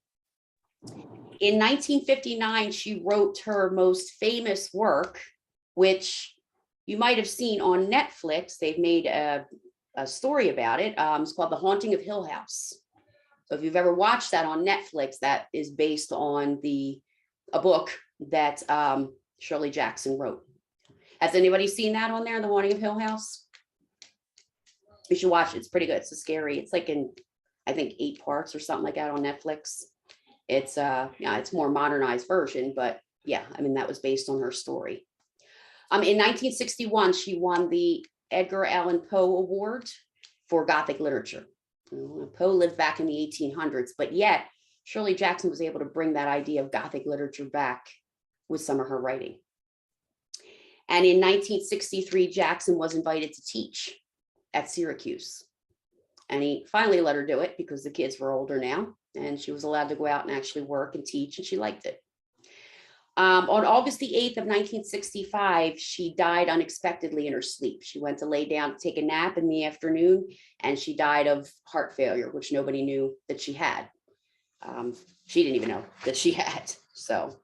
In 1959, she wrote her most famous work, which you might have seen on Netflix. They've made a story about it. It's called The Haunting of Hill House. So if you've ever watched that on Netflix, that is based on a book that Shirley Jackson wrote. Has anybody seen that on there, The Haunting of Hill House? You should watch it. It's pretty good. It's scary. It's like in I think 8 parts or something like that on Netflix. It's yeah, it's more modernized version, but yeah, I mean, that was based on her story. In 1961, she won the Edgar Allan Poe Award for Gothic literature. Poe lived back in the 1800s, but yet Shirley Jackson was able to bring that idea of Gothic literature back with some of her writing. And in 1963, Jackson was invited to teach at Syracuse. And he finally let her do it because the kids were older now, and she was allowed to go out and actually work and teach, and she liked it. On August the 8th of 1965, she died unexpectedly in her sleep. She went to lay down to take a nap in the afternoon, and she died of heart failure, which nobody knew that she had. She didn't even know that she had. So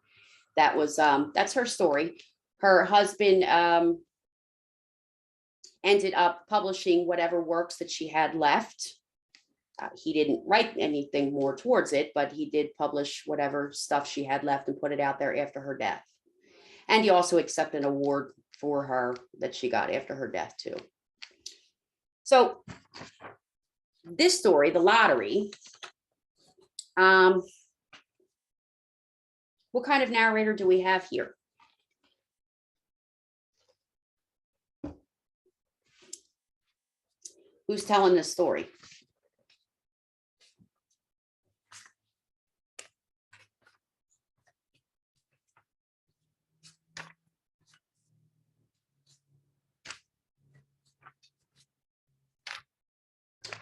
that was that's her story. Her husband ended up publishing whatever works that she had left. He didn't write anything more towards it, but he did publish whatever stuff she had left and put it out there after her death. And he also accepted an award for her that she got after her death too. So this story, The Lottery, what kind of narrator do we have here? Who's telling this story?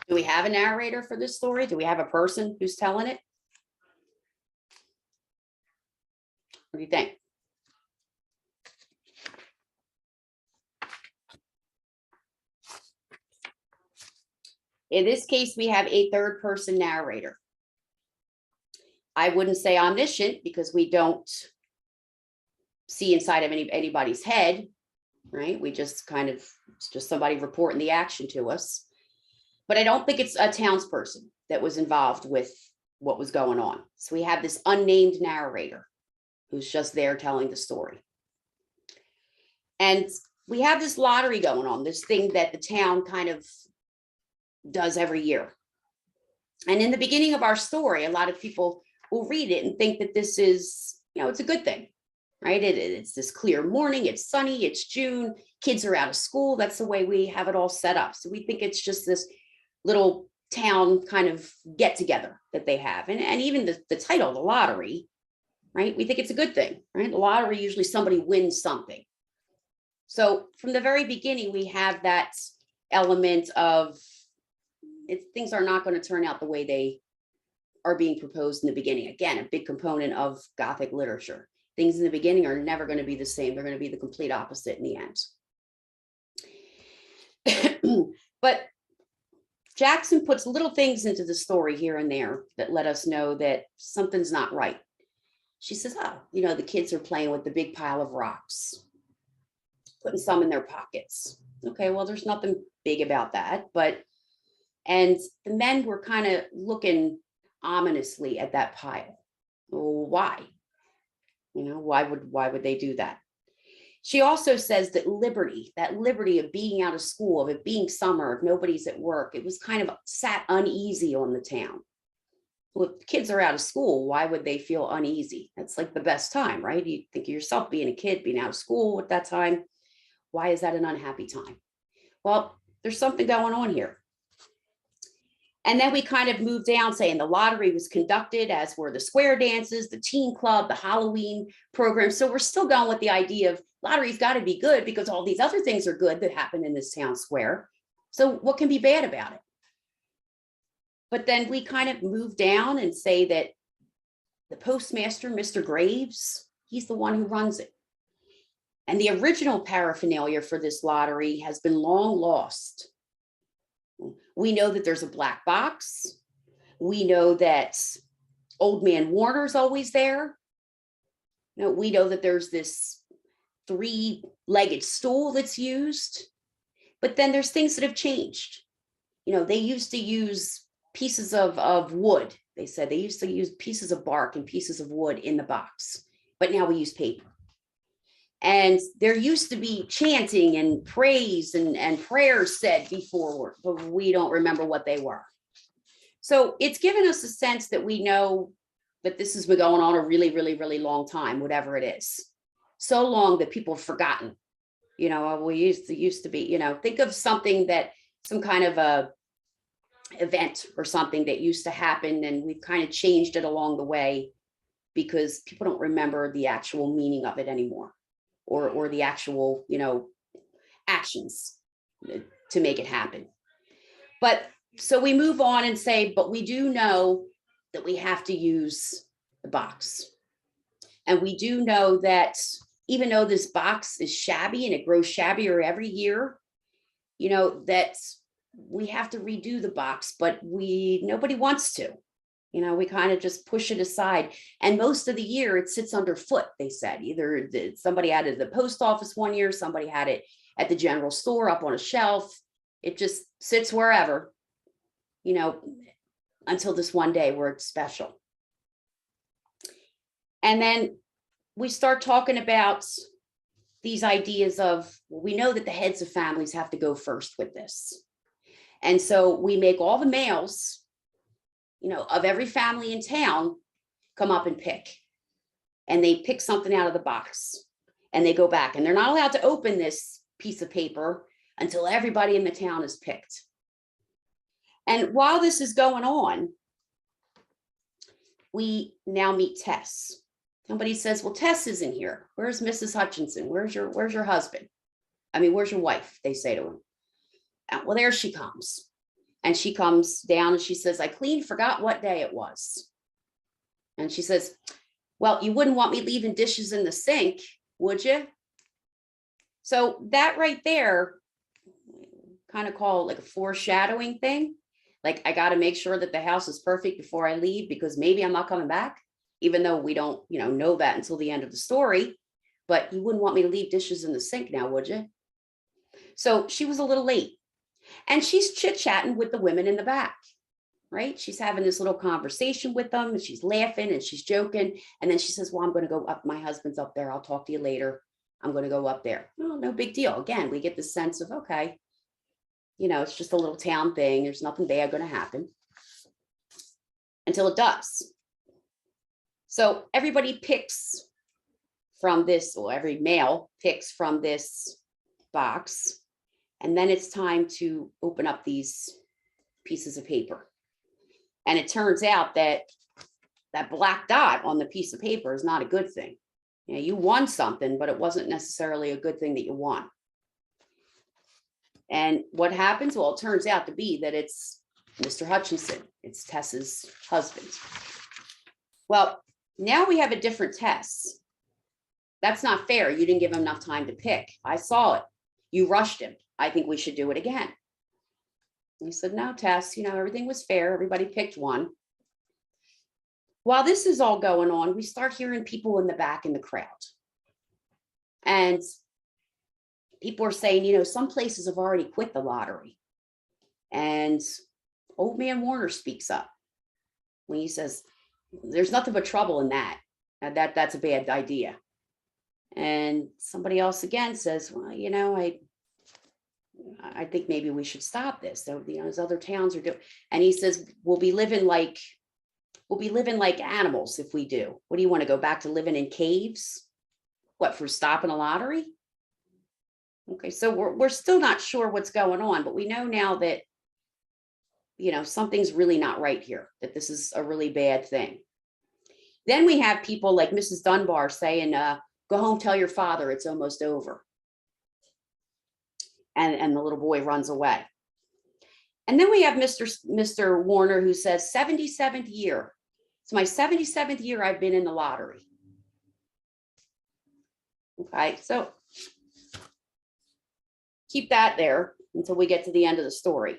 Do we have a narrator for this story? Do we have a person who's telling it? What do you think? In this case, we have a third person narrator. I wouldn't say omniscient because we don't see inside of anybody's head, right? We just kind of, it's just somebody reporting the action to us. But I don't think it's a townsperson that was involved with what was going on. So we have this unnamed narrator who's just there telling the story. And we have this lottery going on, this thing that the town kind of does every year. And in the beginning of our story, a lot of people will read it and think that this is, you know, it's a good thing, right? It's this clear morning, it's sunny, it's June, kids are out of school. That's the way we have it all set up. So we think it's just this little town kind of get together that they have. And even the title, the lottery, right? We think it's a good thing, right? The lottery, usually somebody wins something. So from the very beginning, we have that element of things are not going to turn out the way they are being proposed in the beginning. Again, a big component of Gothic literature. Things in the beginning are never going to be the same. They're going to be the complete opposite in the end. But Jackson puts little things into the story here and there that let us know that something's not right. She says, oh, you know, the kids are playing with the big pile of rocks, putting some in their pockets. Okay, well, there's nothing big about that, and the men were kind of looking ominously at that pile. Well, why? You know, why would they do that? She also says that liberty of being out of school, of it being summer, of nobody's at work, it was kind of sat uneasy on the town. Well, if kids are out of school, why would they feel uneasy? That's like the best time, right? You think of yourself being a kid, being out of school at that time. Why is that an unhappy time? Well, there's something going on here. And then we kind of moved down saying the lottery was conducted, as were the square dances, the teen club, the Halloween program. So we're still going with the idea of lottery's got to be good because all these other things are good that happen in this town square. So what can be bad about it? But then we kind of move down and say that the postmaster, Mr. Graves, he's the one who runs it. And the original paraphernalia for this lottery has been long lost. We know that there's a black box. We know that Old Man Warner's always there. No, we know that there's this 3-legged stool that's used. But then there's things that have changed. You know, they used to use pieces of wood. They said they used to use pieces of bark and pieces of wood in the box, but now we use paper. And there used to be chanting and praise and prayers said before, but we don't remember what they were. So it's given us a sense that we know that this has been going on a really, really, really long time, whatever it is. So long that people have forgotten. You know, we used to be, you know, think of something that some kind of a event or something that used to happen, and we've kind of changed it along the way because people don't remember the actual meaning of it anymore, or the actual, you know, actions to make it happen. But so we move on and say, but we do know that we have to use the box. And we do know that even though this box is shabby and it grows shabbier every year, you know, that we have to redo the box, but nobody wants to. You know, we kind of just push it aside. And most of the year it sits underfoot, they said. Either somebody had it at the post office one year, somebody had it at the general store up on a shelf. It just sits wherever, you know, until this one day where it's special. And then we start talking about these ideas of, well, we know that the heads of families have to go first with this. And so we make all the males, you know, of every family in town come up and pick. And they pick something out of the box and they go back, and they're not allowed to open this piece of paper until everybody in the town is picked. And while this is going on, we now meet Tess. Somebody says, well, Tess isn't here. Where's Mrs. Hutchinson? Where's your husband? I mean, where's your wife? They say to him. Well, there she comes. And she comes down and she says, I clean forgot what day it was. And she says, well, you wouldn't want me leaving dishes in the sink, would you? So that right there, kind of call it like a foreshadowing thing. Like, I got to make sure that the house is perfect before I leave, because maybe I'm not coming back, even though we don't, you know that until the end of the story. But you wouldn't want me to leave dishes in the sink now, would you? So she was a little late, and she's chit-chatting with the women in the back, right? She's having this little conversation with them, and she's laughing and she's joking. And then she says, well, I'm going to go up. My husband's up there. I'll talk to you later. I'm going to go up there. Oh, no big deal. Again, we get the sense of, okay, you know, it's just a little town thing. There's nothing bad going to happen, until it does. So everybody picks from this, or every male picks from this box. And then it's time to open up these pieces of paper. And it turns out that that black dot on the piece of paper is not a good thing. You know, you won something, but it wasn't necessarily a good thing that you won. And what happens? Well, it turns out to be that it's Mr. Hutchinson. It's Tess's husband. Well, now we have a different Tess. That's not fair. You didn't give him enough time to pick. I saw it. You rushed him. I think we should do it again. And he said, no, Tess, you know, everything was fair. Everybody picked one. While this is all going on, we start hearing people in the back in the crowd. And people are saying, you know, some places have already quit the lottery. And old man Warner speaks up when he says, there's nothing but trouble in that. That's a bad idea. And somebody else again says, well, you know, I think maybe we should stop this. So, you know, as other towns are doing. And he says, we'll be living like animals if we do. What do you want to go back to living in caves? What, for stopping a lottery? Okay, so we're still not sure what's going on, but we know now that, you know, something's really not right here, that this is a really bad thing. Then we have people like Mrs. Dunbar saying, go home, tell your father it's almost over. And the little boy runs away. And then we have Mr. Warner, who says, 77th year. It's my 77th year I've been in the lottery. Okay, so keep that there until we get to the end of the story.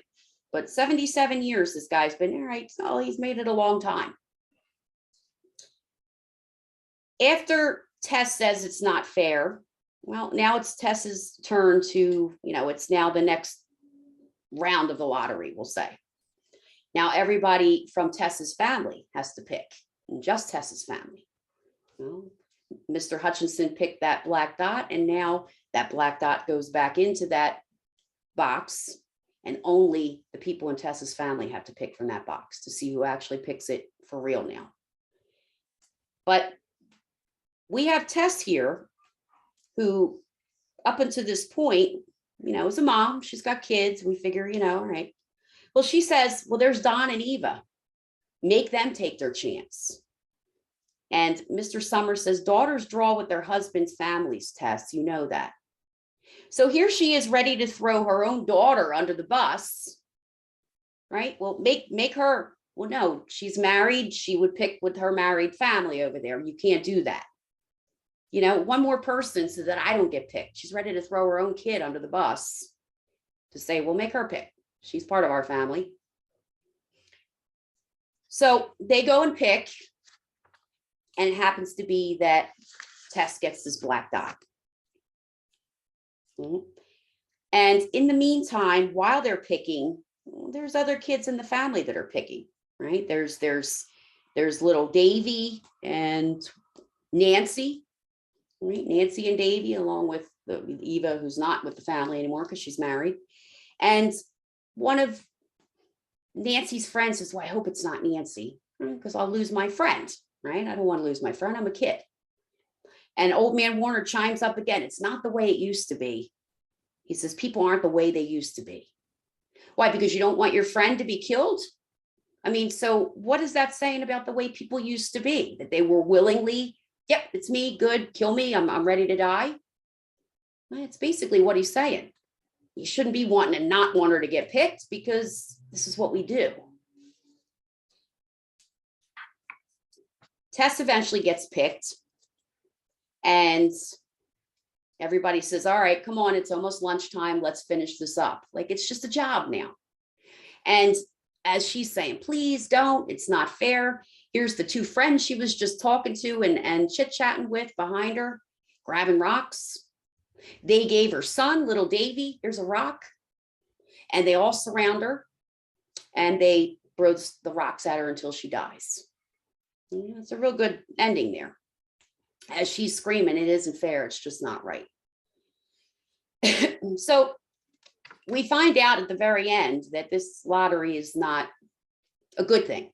But 77 years this guy's been, all right, so he's made it a long time. After Tess says it's not fair, well, now it's Tess's turn to, you know, it's now the next round of the lottery, we'll say. Now everybody from Tess's family has to pick, and just Tess's family. Well, Mr. Hutchinson picked that black dot, and now that black dot goes back into that box, And only the people in Tessa's family have to pick from that box to see who actually picks it for real now. But we have Tess here, who up until this point, is a mom. She's got kids. We figure, all right. Well, she says, well, there's Don and Eva. Make them take their chance. And Mr. Summers says, daughters draw with their husbands' families, Tess. You know that. So here she is ready to throw her own daughter under the bus, right? Well, make her, well, no, she's married. She would pick with her married family over there. You can't do that. One more person so that I don't get picked. She's ready to throw her own kid under the bus to say, well, make her pick. She's part of our family. So they go and pick, and it happens to be that Tess gets this black dot. And in the meantime, while they're picking, there's other kids in the family that are picking, right? There's little Davy and Nancy, right? Nancy and Davy, along with Eva, who's not with the family anymore because she's married. And one of Nancy's friends says, well, I hope it's not Nancy, because I'll lose my friend, right? I don't want to lose my friend. I'm a kid. And old man Warner chimes up again. It's not the way it used to be. He says, people aren't the way they used to be. Why? Because you don't want your friend to be killed? I mean, so what is that saying about the way people used to be? That they were willingly, yep, it's me, good, kill me, I'm ready to die? Well, it's basically what he's saying. You shouldn't be wanting to not want her to get picked, because this is what we do. Tess eventually gets picked, and everybody says, all right, come on, it's almost lunchtime, let's finish this up. Like, it's just a job now. And as she's saying, please don't, it's not fair. Here's the two friends she was just talking to and chit-chatting with behind her, grabbing rocks. They gave her son, little Davy, here's a rock. And they all surround her, and they throw the rocks at her until she dies. It's a real good ending there. As she's screaming, it isn't fair, it's just not right. So we find out at the very end that this lottery is not a good thing,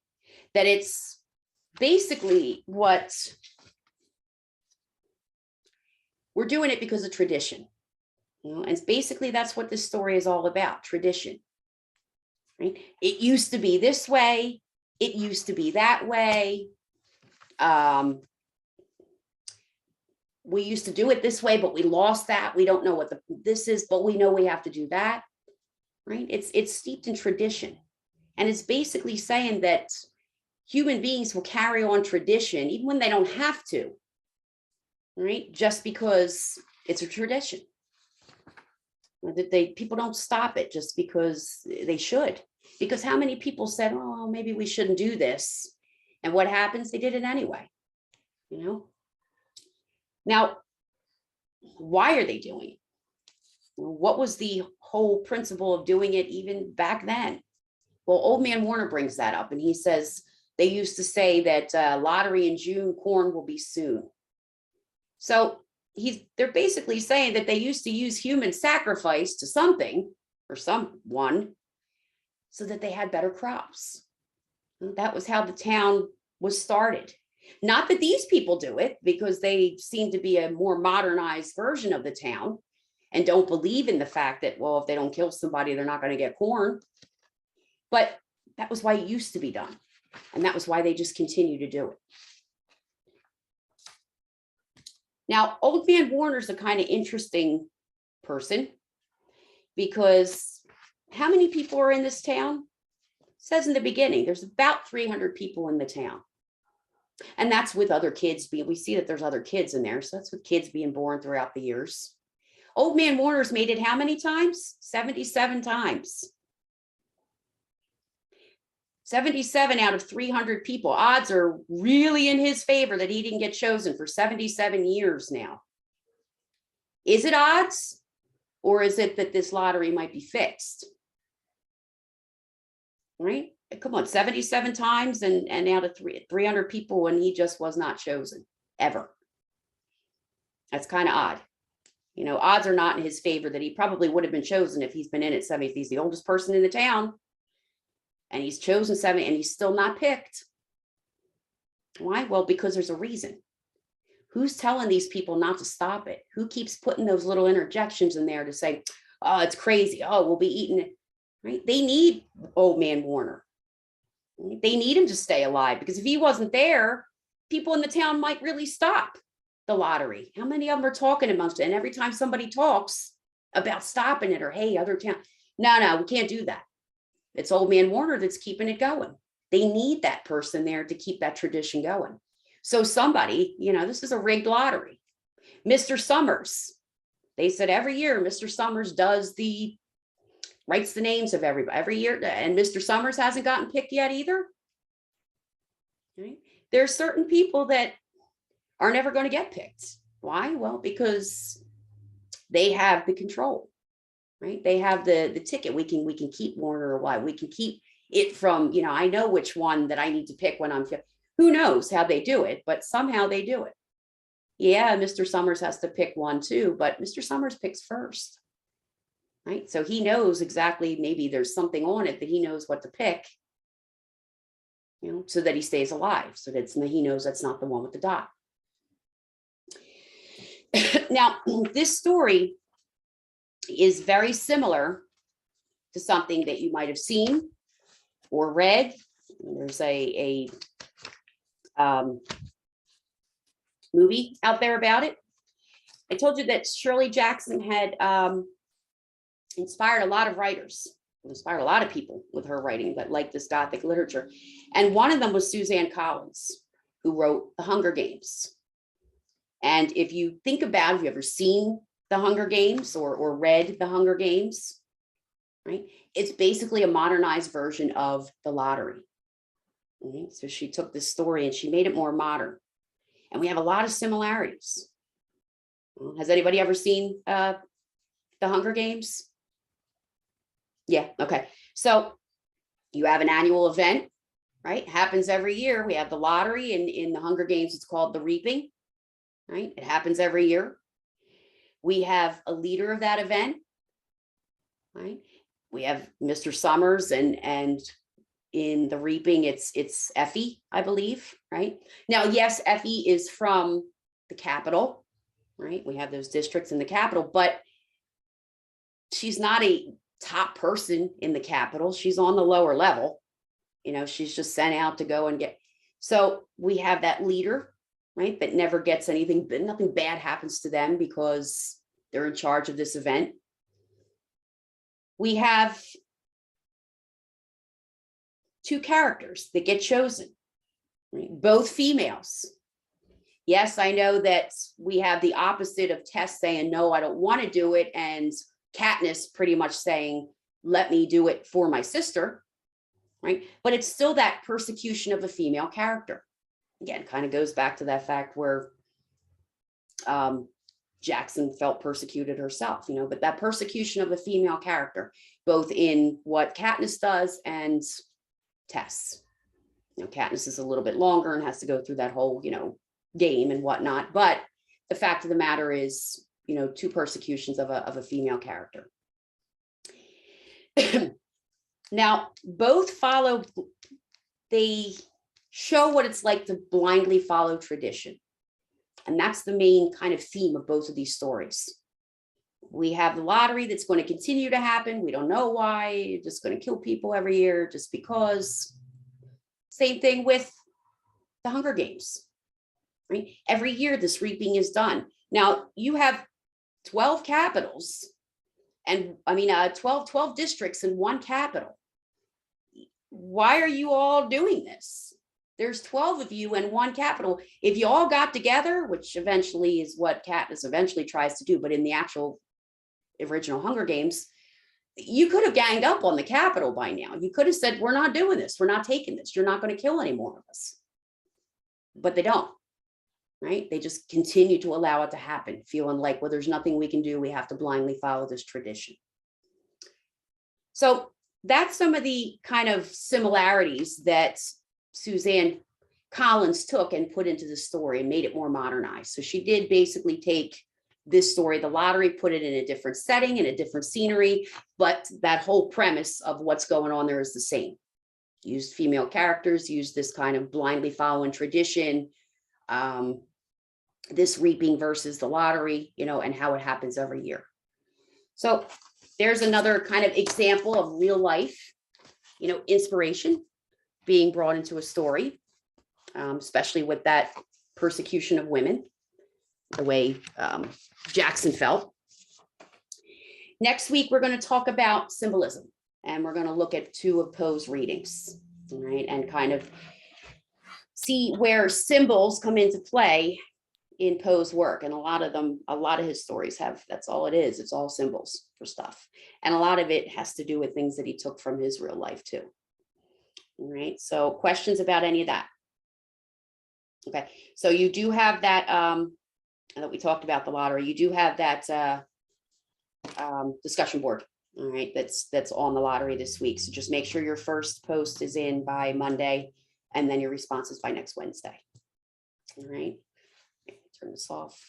that it's basically what we're doing it because of tradition. And basically that's what this story is all about, tradition. Right? It used to be this way, it used to be that way. We used to do it this way, but we lost that. We don't know what this is, but we know we have to do that. Right? It's steeped in tradition. And it's basically saying that human beings will carry on tradition even when they don't have to. Right? Just because it's a tradition. That people don't stop it just because they should. Because how many people said, oh, maybe we shouldn't do this. And what happens? They did it anyway. Now, why are they doing it? What was the whole principle of doing it even back then? Well, old man Warner brings that up, and he says they used to say that lottery in June, corn will be soon. So they're basically saying that they used to use human sacrifice to something or someone so that they had better crops. And that was how the town was started. Not that these people do it, because they seem to be a more modernized version of the town and don't believe in the fact that, well, if they don't kill somebody, they're not going to get corn. But that was why it used to be done. And that was why they just continue to do it. Now, old man Warner's a kind of interesting person, because how many people are in this town? It says in the beginning, there's about 300 people in the town. And that's with other kids we see that there's other kids in there. So that's with kids being born throughout the years. Old man Warner's made it how many times? 77 times. 77 out of 300 people. Odds are really in his favor that he didn't get chosen for 77 years now. Is it odds? Or is it that this lottery might be fixed? Right? Come on, 77 times and out of 300 people, and he just was not chosen ever. That's kind of odd. Odds are not in his favor that he probably would have been chosen if he's been in it 70. If he's the oldest person in the town and he's chosen 70 and he's still not picked. Why? Well, because there's a reason. Who's telling these people not to stop it? Who keeps putting those little interjections in there to say, oh, it's crazy. Oh, we'll be eating it. Right? They need old man Warner. They need him to stay alive, because if he wasn't there, people in the town might really stop the lottery. How many of them are talking amongst it? And every time somebody talks about stopping it, or hey, other town, no, we can't do that. It's old man Warner that's keeping it going. They need that person there to keep that tradition going. So somebody, this is a rigged lottery. Mr. Summers, they said every year Mr. Summers writes the names of everybody every year, and Mr. Summers hasn't gotten picked yet either. Right? There are certain people that are never going to get picked. Why? Well, because they have the control, right? They have the ticket. We can keep Warner, or why we can keep it from, I know which one that I need to pick when I'm, who knows how they do it, but somehow they do it. Yeah, Mr. Summers has to pick one too, but Mr. Summers picks first. Right. So he knows exactly, maybe there's something on it that he knows what to pick, so that he stays alive, so that he knows that's not the one with the dot. Now, this story is very similar to something that you might have seen or read. There's a movie out there about it. I told you that Shirley Jackson had inspired a lot of writers, inspired a lot of people with her writing that like this Gothic literature. And one of them was Suzanne Collins, who wrote The Hunger Games. And if you think about, have you ever seen The Hunger Games or read The Hunger Games? Right? It's basically a modernized version of the lottery. Okay? So she took this story and she made it more modern. And we have a lot of similarities. Has anybody ever seen The Hunger Games? Yeah, okay. So you have an annual event, right? Happens every year. We have the lottery, and in the Hunger Games, it's called the Reaping, right? It happens every year. We have a leader of that event, right? We have Mr. Summers, and in the Reaping, it's Effie, I believe, right? Now, yes, Effie is from the capital, right? We have those districts in the capital, but she's not a top person in the capital. She's on the lower level. She's just sent out to go and get. So we have that leader, right, that never gets anything, but nothing bad happens to them because they're in charge of this event. We have two characters that get chosen, right? Both females. Yes, I know that we have the opposite of Tess saying, no, I don't want to do it, and Katniss pretty much saying, let me do it for my sister, right? But it's still that persecution of a female character. Again, kind of goes back to that fact where Jackson felt persecuted herself, but that persecution of a female character, both in what Katniss does and Tess. Katniss is a little bit longer and has to go through that whole, game and whatnot. But the fact of the matter is, two persecutions of a female character. Now, both they show what it's like to blindly follow tradition. And that's the main kind of theme of both of these stories. We have the lottery that's going to continue to happen. We don't know why. You're just going to kill people every year just because. Same thing with the Hunger Games. Right? Every year this reaping is done. Now, you have 12 capitals, and 12 districts in one capital. Why are you all doing this? There's 12 of you in one capital. If you all got together, which eventually is what Katniss eventually tries to do, but in the actual original Hunger Games, you could have ganged up on the capital by now. You could have said, we're not doing this. We're not taking this. You're not going to kill any more of us. But they don't. Right? They just continue to allow it to happen, feeling like, well, there's nothing we can do. We have to blindly follow this tradition. So that's some of the kind of similarities that Suzanne Collins took and put into the story and made it more modernized. So she did basically take this story, the lottery, put it in a different setting, in a different scenery, but that whole premise of what's going on there is the same. Used female characters, used this kind of blindly following tradition, this reaping versus the lottery, you know, and how it happens every year. So there's another kind of example of real life, you know, inspiration being brought into a story, especially with that persecution of women, the way Jackson felt. Next week, we're going to talk about symbolism, and we're going to look at 2 of Poe's readings, right, and kind of see where symbols come into play in Poe's work. And a lot of his stories have, that's all it is. It's all symbols for stuff. And a lot of it has to do with things that he took from his real life too. All right. So questions about any of that? Okay. So you do have that, that we talked about the lottery. You do have that discussion board. All right. That's on the lottery this week. So just make sure your first post is in by Monday, and then your responses by next Wednesday. All right. Turn this off.